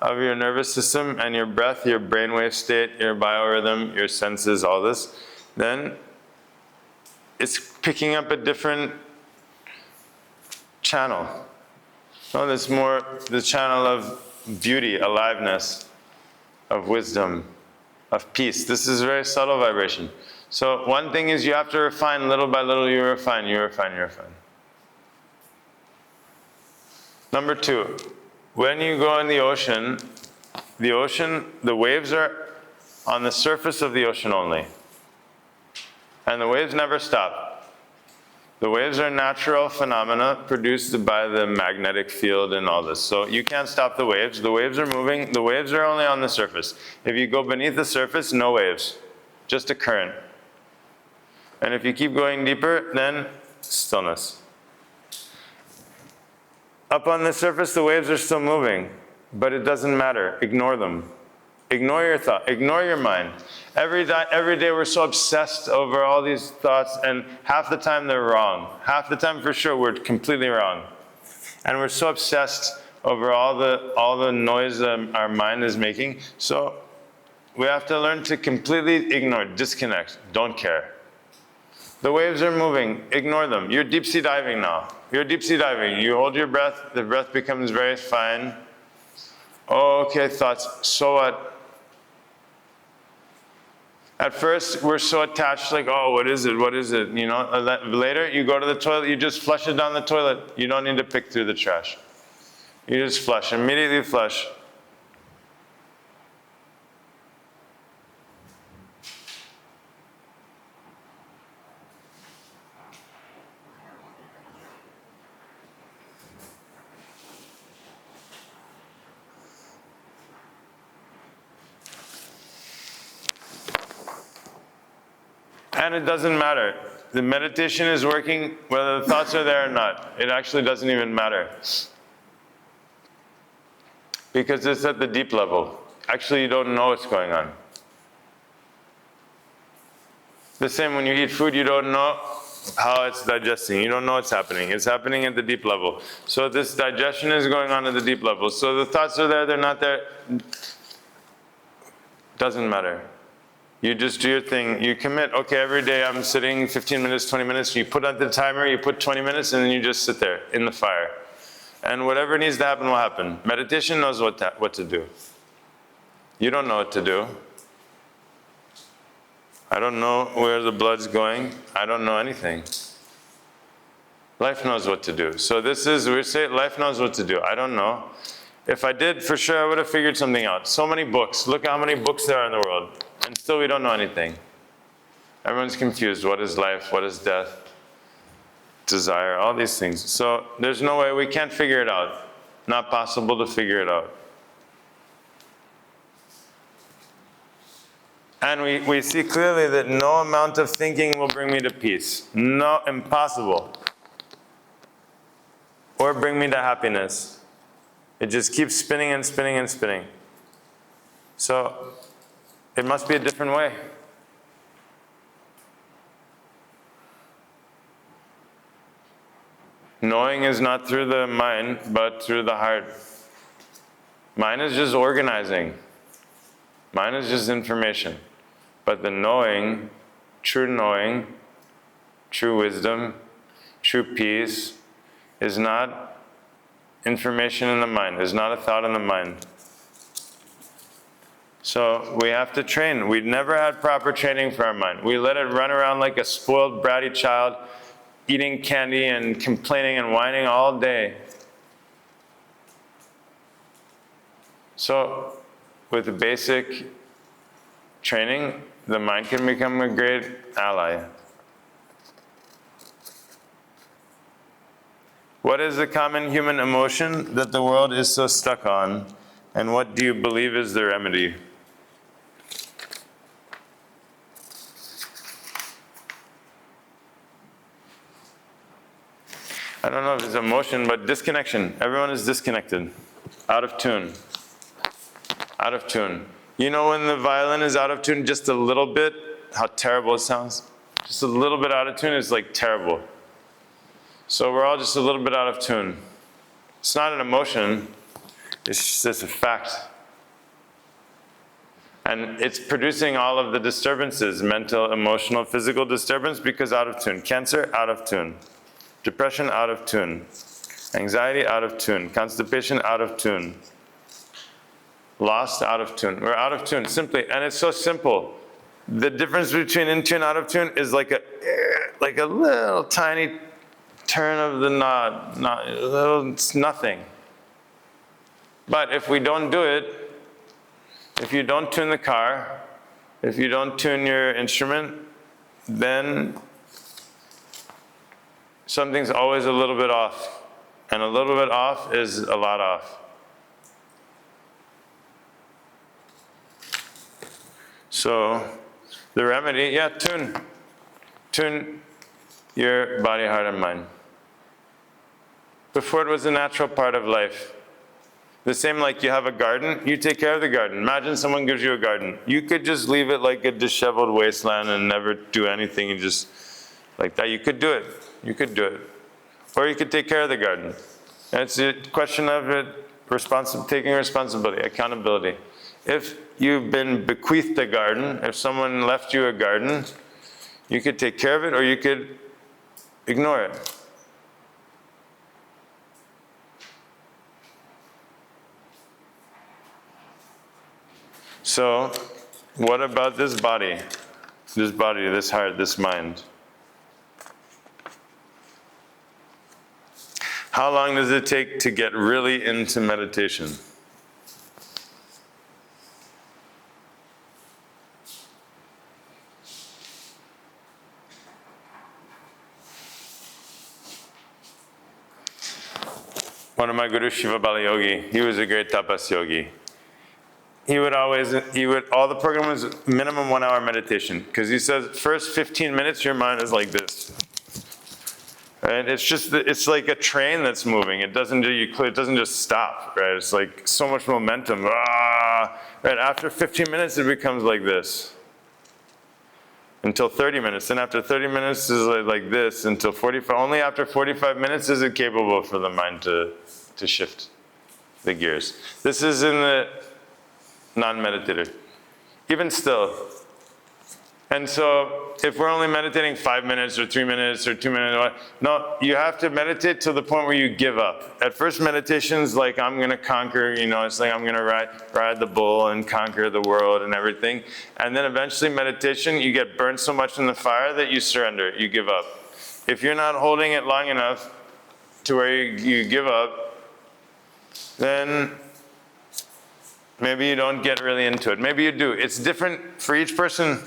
of your nervous system and your breath, your brainwave state, your biorhythm, your senses, all this, then it's picking up a different channel. No, there's more the channel of beauty, aliveness, of wisdom, of peace. This is very subtle vibration. So one thing is you have to refine little by little, you refine. Number two, when you go in the ocean, the waves are on the surface of the ocean only. And the waves never stop. The waves are natural phenomena produced by the magnetic field and all this. So you can't stop the waves. The waves are moving. The waves are only on the surface. If you go beneath the surface, no waves, just a current. And if you keep going deeper, then stillness. Up on the surface, the waves are still moving, but it doesn't matter. Ignore them. Ignore your thought. Ignore your mind. Every day we're so obsessed over all these thoughts, and half the time they're wrong. Half the time for sure we're completely wrong. And we're so obsessed over all the noise our mind is making. So we have to learn to completely ignore, disconnect, don't care. The waves are moving, ignore them. You're deep sea diving now. You're deep sea diving. You hold your breath, the breath becomes very fine. Oh, okay, thoughts, so what? At first, we're so attached, like, oh, what is it? You know, later, you go to the toilet, you just flush it down the toilet. You don't need to pick through the trash. You just flush, immediately flush. And it doesn't matter. The meditation is working whether the thoughts are there or not. It actually doesn't even matter. Because it's at the deep level. Actually, you don't know what's going on. The same when you eat food, you don't know how it's digesting. You don't know what's happening. It's happening at the deep level. So this digestion is going on at the deep level. So the thoughts are there, they're not there. Doesn't matter. You just do your thing. You commit, okay, every day I'm sitting 15 minutes, 20 minutes. You put on the timer, you put 20 minutes, and then you just sit there in the fire. And whatever needs to happen will happen. Meditation knows what to do. You don't know what to do. I don't know where the blood's going. I don't know anything. Life knows what to do. So we say life knows what to do. I don't know. If I did, for sure I would have figured something out. So many books. Look how many books there are in the world. And still we don't know anything. Everyone's confused. What is life? What is death? Desire, all these things. So there's no way, we can't figure it out. Not possible to figure it out. And we see clearly that no amount of thinking will bring me to peace. No, impossible. Or bring me to happiness. It just keeps spinning and spinning and spinning. So it must be a different way. Knowing is not through the mind, but through the heart. Mind is just organizing. Mind is just information. But the knowing, true wisdom, true peace, is not information in the mind, is not a thought in the mind. So we have to train. We never had proper training for our mind. We let it run around like a spoiled, bratty child, eating candy and complaining and whining all day. So with the basic training, the mind can become a great ally. What is the common human emotion that the world is so stuck on? And what do you believe is the remedy? I don't know if it's emotion, but disconnection. Everyone is disconnected, out of tune. Out of tune. You know when the violin is out of tune just a little bit, how terrible it sounds? Just a little bit out of tune is like terrible. So we're all just a little bit out of tune. It's not an emotion, it's just a fact. And it's producing all of the disturbances, mental, emotional, physical disturbance, because out of tune. Cancer, out of tune. Depression, out of tune. Anxiety, out of tune. Constipation, out of tune. Lost, out of tune. We're out of tune, simply. And it's so simple. The difference between in tune and out of tune is like a little tiny turn of the knot. It's nothing. But if we don't do it, if you don't tune the car, if you don't tune your instrument, then something's always a little bit off. And a little bit off is a lot off. So the remedy, tune your body, heart, and mind. Before it was a natural part of life. The same like you have a garden, you take care of the garden. Imagine someone gives you a garden. You could just leave it like a disheveled wasteland and never do anything, and just like that. You could do it. You could do it. Or you could take care of the garden. And it's a question of it, taking responsibility, accountability. If you've been bequeathed a garden, if someone left you a garden, you could take care of it or you could ignore it. So, what about this body? This heart, this mind? How long does it take to get really into meditation? One of my gurus, Shiva Bala Yogi, he was a great tapas yogi. He would all the program was minimum 1 hour meditation, because he says first 15 minutes your mind is like this. Right? It's like a train that's moving. It doesn't just stop, right? It's like so much momentum. Right? After 15 minutes it becomes like this. Until 30 minutes. Then after 30 minutes is like this until 45. Only after 45 minutes is it capable for the mind to shift the gears. This is in the non-meditative. Even still. And so if we're only meditating 5 minutes or 3 minutes or 2 minutes, no, you have to meditate to the point where you give up. At first meditation's like, I'm going to conquer, it's like I'm going to ride the bull and conquer the world and everything. And then eventually meditation, you get burned so much in the fire that you surrender, you give up. If you're not holding it long enough to where you give up, then maybe you don't get really into it. Maybe you do. It's different for each person.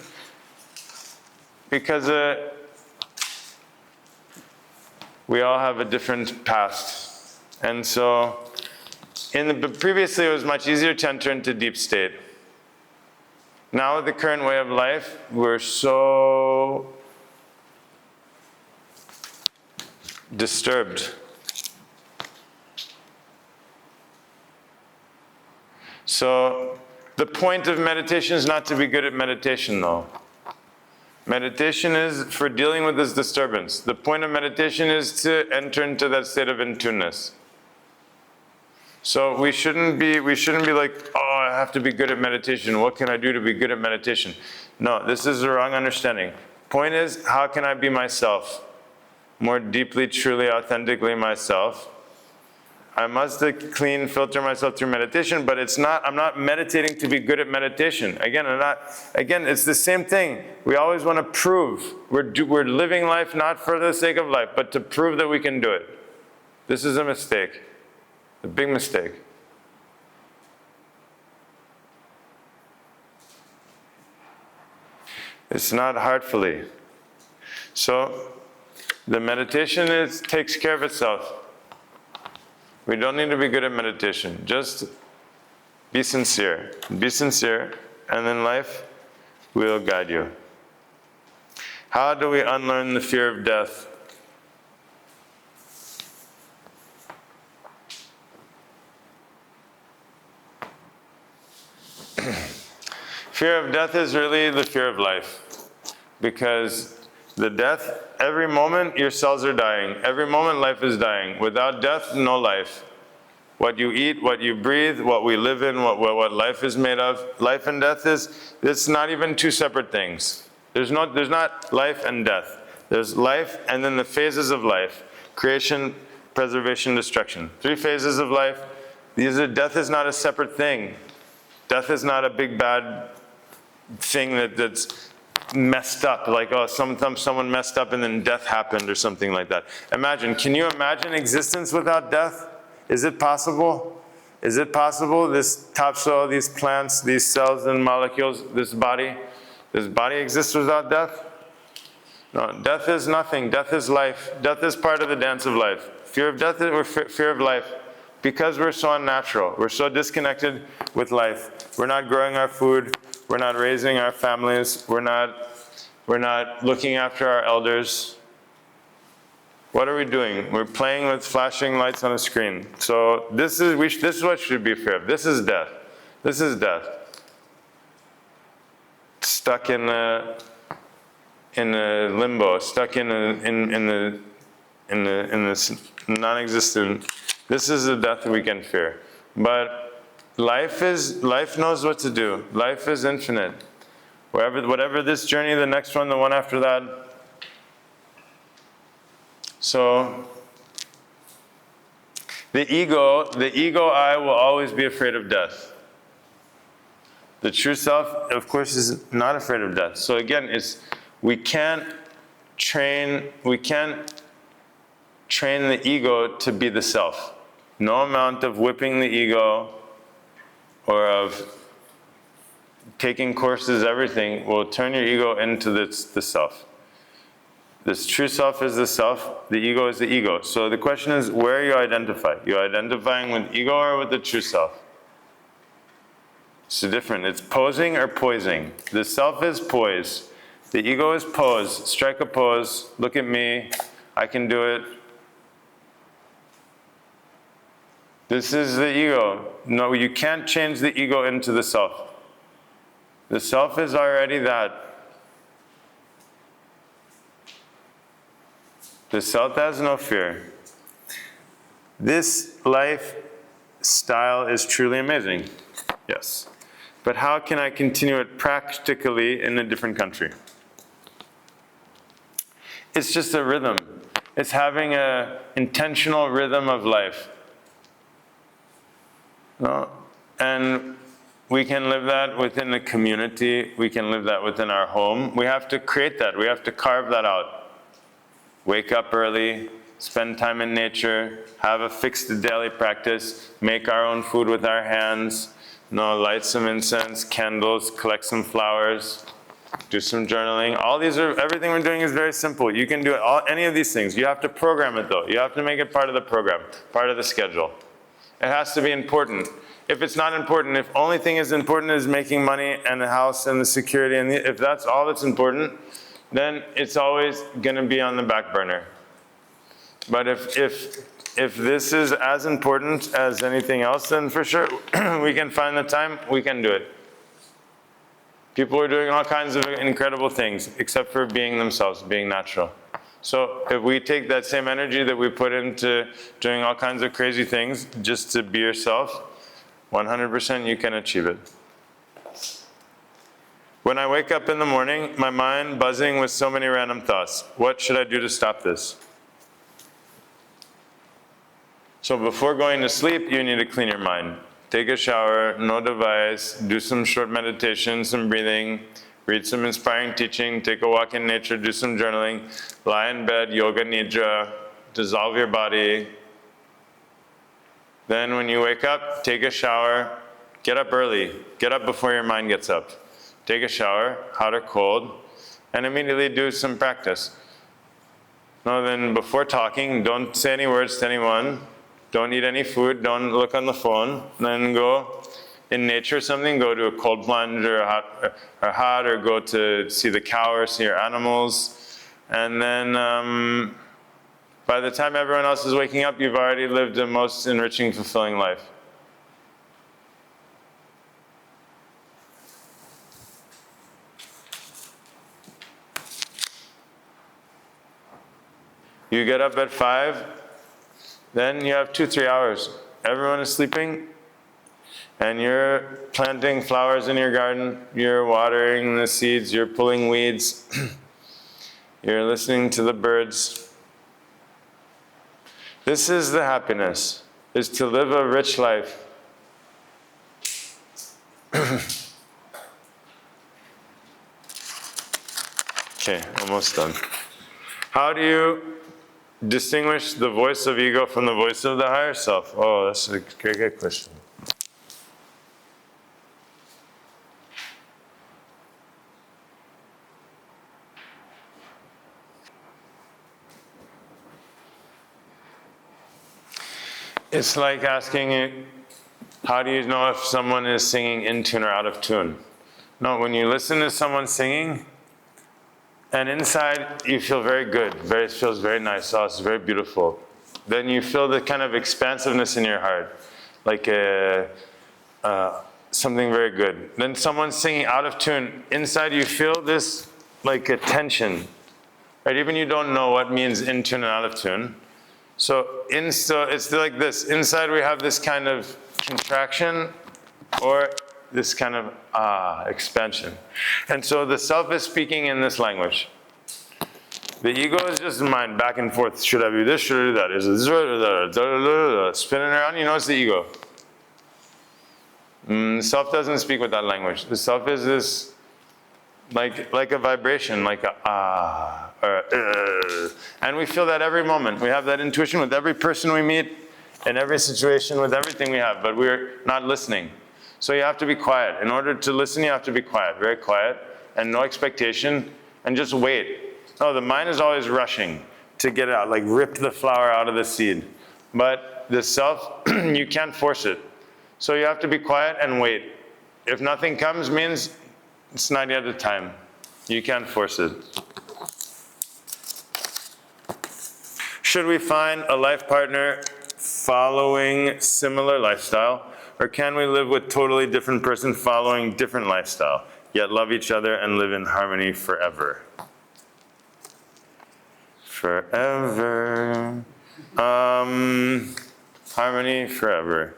Because we all have a different past. And so, previously it was much easier to enter into deep state. Now with the current way of life, we're so disturbed. So, the point of meditation is not to be good at meditation though. Meditation is for dealing with this disturbance. The point of meditation is to enter into that state of in-tuneness. So we shouldn't be like, oh, I have to be good at meditation. What can I do to be good at meditation? No, this is the wrong understanding. Point is, how can I be myself? More deeply, truly, authentically myself. I must filter myself through meditation, but I'm not meditating to be good at meditation. Again, it's the same thing. We always want to prove. We're living life not for the sake of life, but to prove that we can do it. This is a mistake. A big mistake. It's not heartfully. So the meditation takes care of itself. We don't need to be good at meditation. Just be sincere. Be sincere, and then life will guide you. How do we unlearn the fear of death? Fear of death is really the fear of life. Because the death, every moment your cells are dying. Every moment life is dying. Without death, no life. What you eat, what you breathe, what we live in, what life is made of. Life and death it's not even two separate things. There's not life and death. There's life and then the phases of life. Creation, preservation, destruction. 3 phases of life. Death is not a separate thing. Death is not a big bad thing that's messed up, like, oh, someone messed up and then death happened or something like that. Can you imagine existence without death? Is it possible? Is it possible, this topsoil, these plants, these cells and molecules, this body exists without death? No, death is nothing. Death is life. Death is part of the dance of life. Fear of death or fear of life. Because we're so unnatural. We're so disconnected with life. We're not growing our food. We're not raising our families. We're not looking after our elders. What are we doing? We're playing with flashing lights on a screen. So this is what should be fear of. This is death. This is death. Stuck in a limbo. Stuck in this non-existent. This is the death we can fear. But life knows what to do. Life is infinite. Whatever this journey, the next one, the one after that. So the ego I will always be afraid of death. The true self, of course, is not afraid of death. So again, we can't train the ego to be the self. No amount of whipping the ego or of taking courses, everything will turn your ego into the self. This true self is the self, the ego is the ego. So the question is, where you identify? You identifying with ego or with the true self? It's different. It's posing or poising. The self is poise. The ego is pose. Strike a pose. Look at me. I can do it. This is the ego. No, you can't change the ego into the self. The self is already that. The self has no fear. This lifestyle is truly amazing. Yes. But how can I continue it practically in a different country? It's just a rhythm. It's having an intentional rhythm of life. No? And we can live that within the community. We can live that within our home. We have to create that. We have to carve that out. Wake up early, spend time in nature, have a fixed daily practice, make our own food with our hands, light some incense, candles, collect some flowers, do some journaling. Everything we're doing is very simple. You can do any of these things. You have to program it though. You have to make it part of the program, part of the schedule. It has to be important. If it's not important, if only thing is important is making money and the house and the security, and if that's all that's important, then it's always going to be on the back burner. But if this is as important as anything else, then for sure we can find the time, we can do it. People are doing all kinds of incredible things, except for being themselves, being natural. So if we take that same energy that we put into doing all kinds of crazy things just to be yourself, 100% you can achieve it. When I wake up in the morning, my mind buzzing with so many random thoughts. What should I do to stop this? So before going to sleep, you need to clean your mind. Take a shower, no device, do some short meditation, some breathing, read some inspiring teaching, take a walk in nature, do some journaling, lie in bed, yoga nidra, dissolve your body. Then when you wake up, take a shower, get up early, get up before your mind gets up. Take a shower, hot or cold, and immediately do some practice. No, then before talking, don't say any words to anyone. Don't eat any food, don't look on the phone. Then go in nature or something, go to a cold plunge or hot, or go to see the cow or see your animals. And then by the time everyone else is waking up, you've already lived a most enriching, fulfilling life. You get up at 5, then you have 2-3 hours. Everyone is sleeping, and you're planting flowers in your garden, you're watering the seeds, you're pulling weeds, you're listening to the birds. This is the happiness, is to live a rich life. Okay, almost done. How do you distinguish the voice of ego from the voice of the higher self? Oh, that's a great question. It's like asking, how do you know if someone is singing in tune or out of tune? No, when you listen to someone singing, and inside you feel very good, it feels very nice, oh, it's very beautiful. Then you feel the kind of expansiveness in your heart, like something very good. Then someone's singing out of tune, inside you feel this like a tension, right? Even you don't know what means in tune and out of tune. So it's like this, inside we have this kind of contraction or this kind of expansion. And so the self is speaking in this language. The ego is just mind, back and forth. Should I do this? Should I do that? Is it this or that? Spinning around, you know it's the ego. The self doesn't speak with that language. The self is this, like a vibration, like a or and we feel that every moment. We have that intuition with every person we meet, in every situation, with everything we have, but we're not listening. So you have to be quiet. In order to listen, you have to be quiet, very quiet, and no expectation, and just wait. No, the mind is always rushing to get it out, like rip the flower out of the seed. But the self, you can't force it. So you have to be quiet and wait. If nothing comes, means it's not yet the time. You can't force it. Should we find a life partner following similar lifestyle? Or can we live with totally different person following different lifestyle, yet love each other and live in harmony forever? Forever. Harmony forever.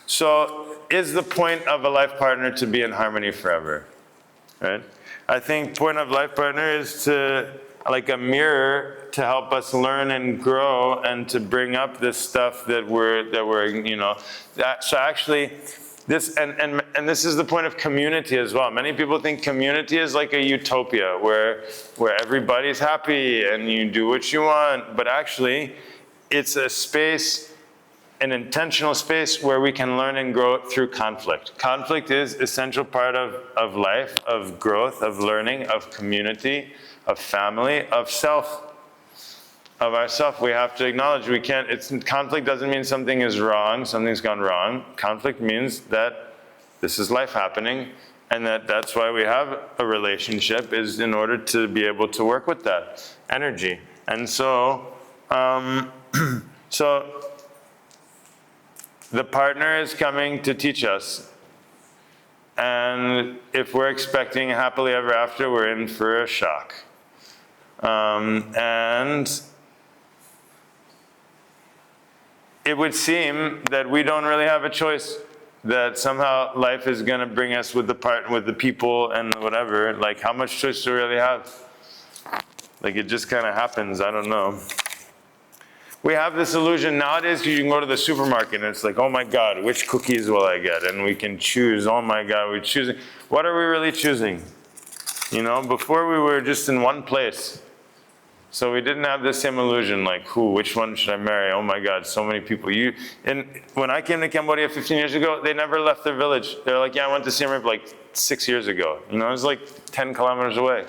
So is the point of a life partner to be in harmony forever? Right? I think point of life partner is to, like a mirror, to help us learn and grow and to bring up this stuff that we're so actually this and this is the point of community as well. Many people think community is like a utopia where everybody's happy and you do what you want, but actually it's a space, an intentional space where we can learn and grow through conflict. Conflict is essential part of life, of growth, of learning, of community, of family, of self. Of ourself, we have to acknowledge conflict doesn't mean something is wrong, something's gone wrong. Conflict means that this is life happening, and that's why we have a relationship, is in order to be able to work with that energy. And so, the partner is coming to teach us And if we're expecting happily ever after, we're in for a shock. And it would seem that we don't really have a choice, that somehow life is going to bring us with the people and whatever. Like, how much choice do we really have? Like, it just kind of happens. I don't know. We have this illusion nowadays. You can go to the supermarket and it's like, oh my God, which cookies will I get? And we can choose. Oh my God, we're choosing. What are we really choosing? You know, before we were just in one place. So we didn't have the same illusion, like, which one should I marry? Oh my God, so many people. And when I came to Cambodia 15 years ago, they never left their village. They're like, yeah, I went to Siem Reap like 6 years ago. You know, it was like 10 kilometers away.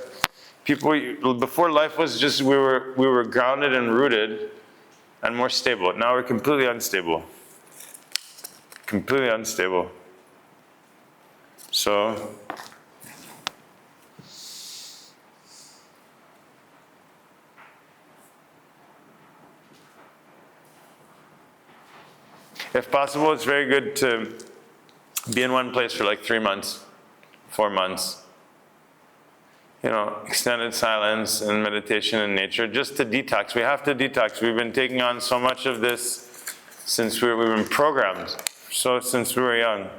People, before life was just, we were grounded and rooted and more stable. Now we're completely unstable. Completely unstable. So, if possible, it's very good to be in one place for like 3 months, 4 months. You know, extended silence and meditation in nature, just to detox. We have to detox. We've been taking on so much of this since we've been programmed, since we were young.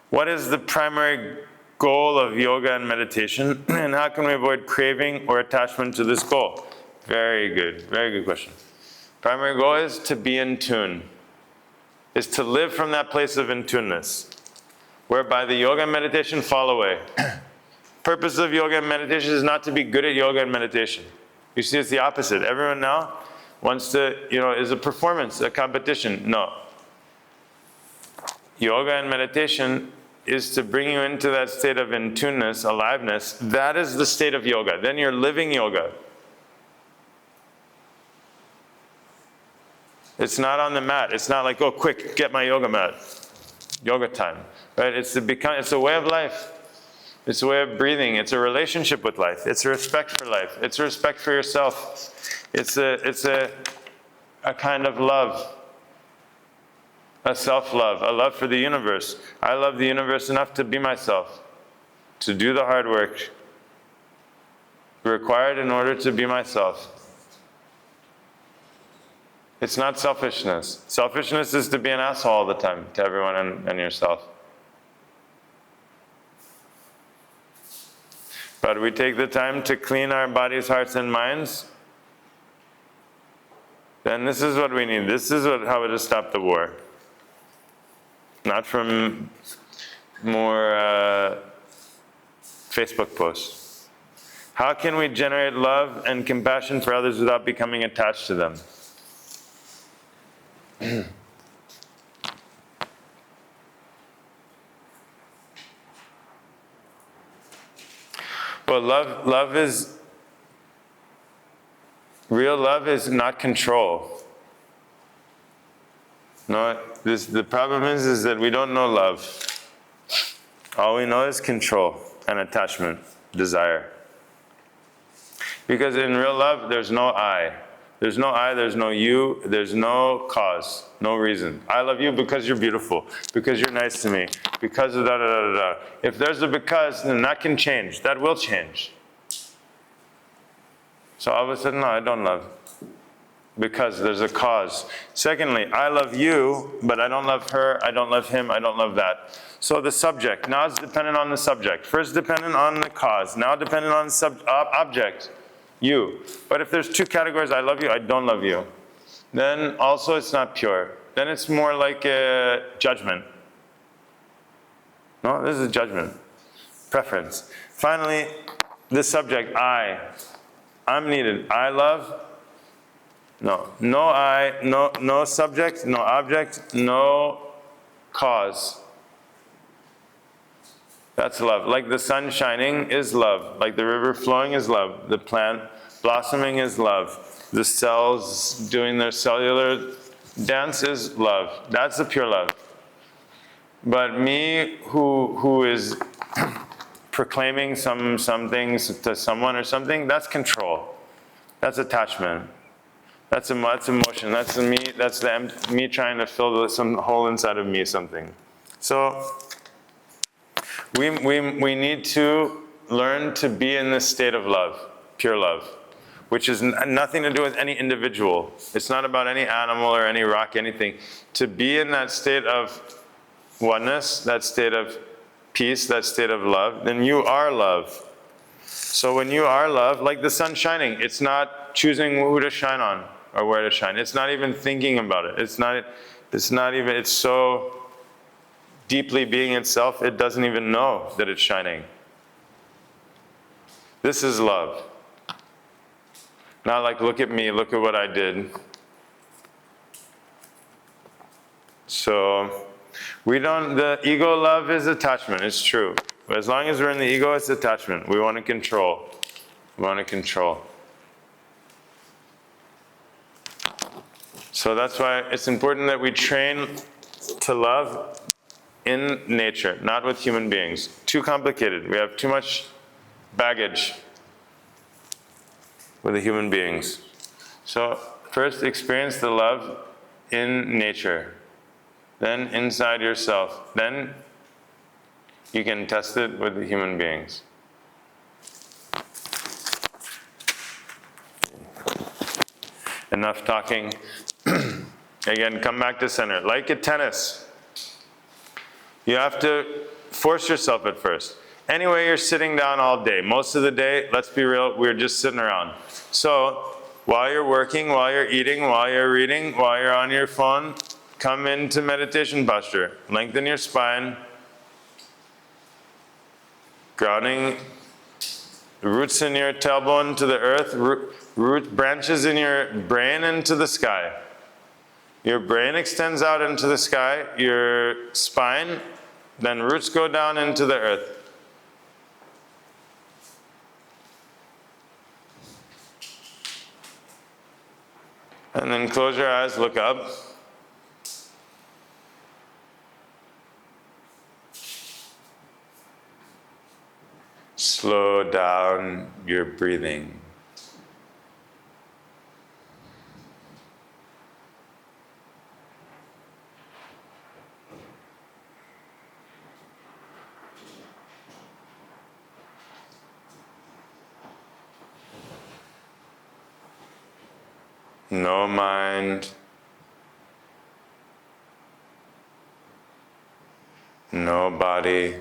What is the primary goal of yoga and meditation, and how can we avoid craving or attachment to this goal? Very good question. Primary goal is to be in tune, is to live from that place of in-tuneness, whereby the yoga and meditation fall away. Purpose of yoga and meditation is not to be good at yoga and meditation. You see, it's the opposite. Everyone now wants to, is a performance, a competition. No. Yoga and meditation is to bring you into that state of in-tuneness, aliveness. That is the state of yoga. Then you're living yoga. It's not on the mat. It's not like, oh, quick, get my yoga mat. Yoga time, right? It's a way of life. It's a way of breathing. It's a relationship with life. It's a respect for life. It's a respect for yourself. It's a kind of love, a self-love, a love for the universe. I love the universe enough to be myself, to do the hard work required in order to be myself. It's not selfishness. Selfishness is to be an asshole all the time to everyone and yourself. But we take the time to clean our bodies, hearts, and minds, then this is what we need. This is how to stop the war. Not from more Facebook posts. How can we generate love and compassion for others without becoming attached to them? But real love is not control. No, the problem is that we don't know love. All we know is control and attachment, desire. Because in real love, there's no I. There's no I, there's no you, there's no cause, no reason. I love you because you're beautiful, because you're nice to me, because of da-da-da-da-da. If there's a because, then that can change. That will change. So all of a sudden, no, I don't love. Because there's a cause. Secondly, I love you, but I don't love her, I don't love him, I don't love that. So the subject, now it's dependent on the subject. First dependent on the cause, now dependent on the object. You. But if there's two categories, I love you, I don't love you, then also it's not pure. Then it's more like a judgment. No, this is a judgment. Preference. Finally, the subject, I'm needed. I love. No. No I, no subject, no object, no cause. That's love. Like the sun shining is love. Like the river flowing is love. The plant blossoming is love. The cells doing their cellular dance is love. That's the pure love. But me who is proclaiming some things to someone or something, that's control. That's attachment. That's emotion. That's me. That's me trying to fill some hole inside of me, something So we need to learn to be in this state of love, pure love, which is nothing to do with any individual. It's not about any animal or any rock, anything. To be in that state of oneness, that state of peace, that state of love, then you are love. So when you are love, like the sun shining, it's not choosing who to shine on or where to shine. It's not even thinking about it. It's so deeply being itself, it doesn't even know that it's shining. This is love. Not like, look at me, look at what I did. So, the ego love is attachment, it's true. But as long as we're in the ego, it's attachment. We want to control. We want to control. So that's why it's important that we train to love in nature, not with human beings. Too complicated. We have too much baggage with the human beings. So first experience the love in nature, then inside yourself, then you can test it with the human beings. Enough talking. Again, come back to center. Like at tennis, you have to force yourself at first. Anyway, you're sitting down all day. Most of the day, let's be real, we're just sitting around. So, while you're working, while you're eating, while you're reading, while you're on your phone, come into meditation posture. Lengthen your spine. Grounding, roots in your tailbone to the earth, root branches in your brain into the sky. Your brain extends out into the sky, your spine, then roots go down into the earth. And then close your eyes, look up. Slow down your breathing. No mind, no body.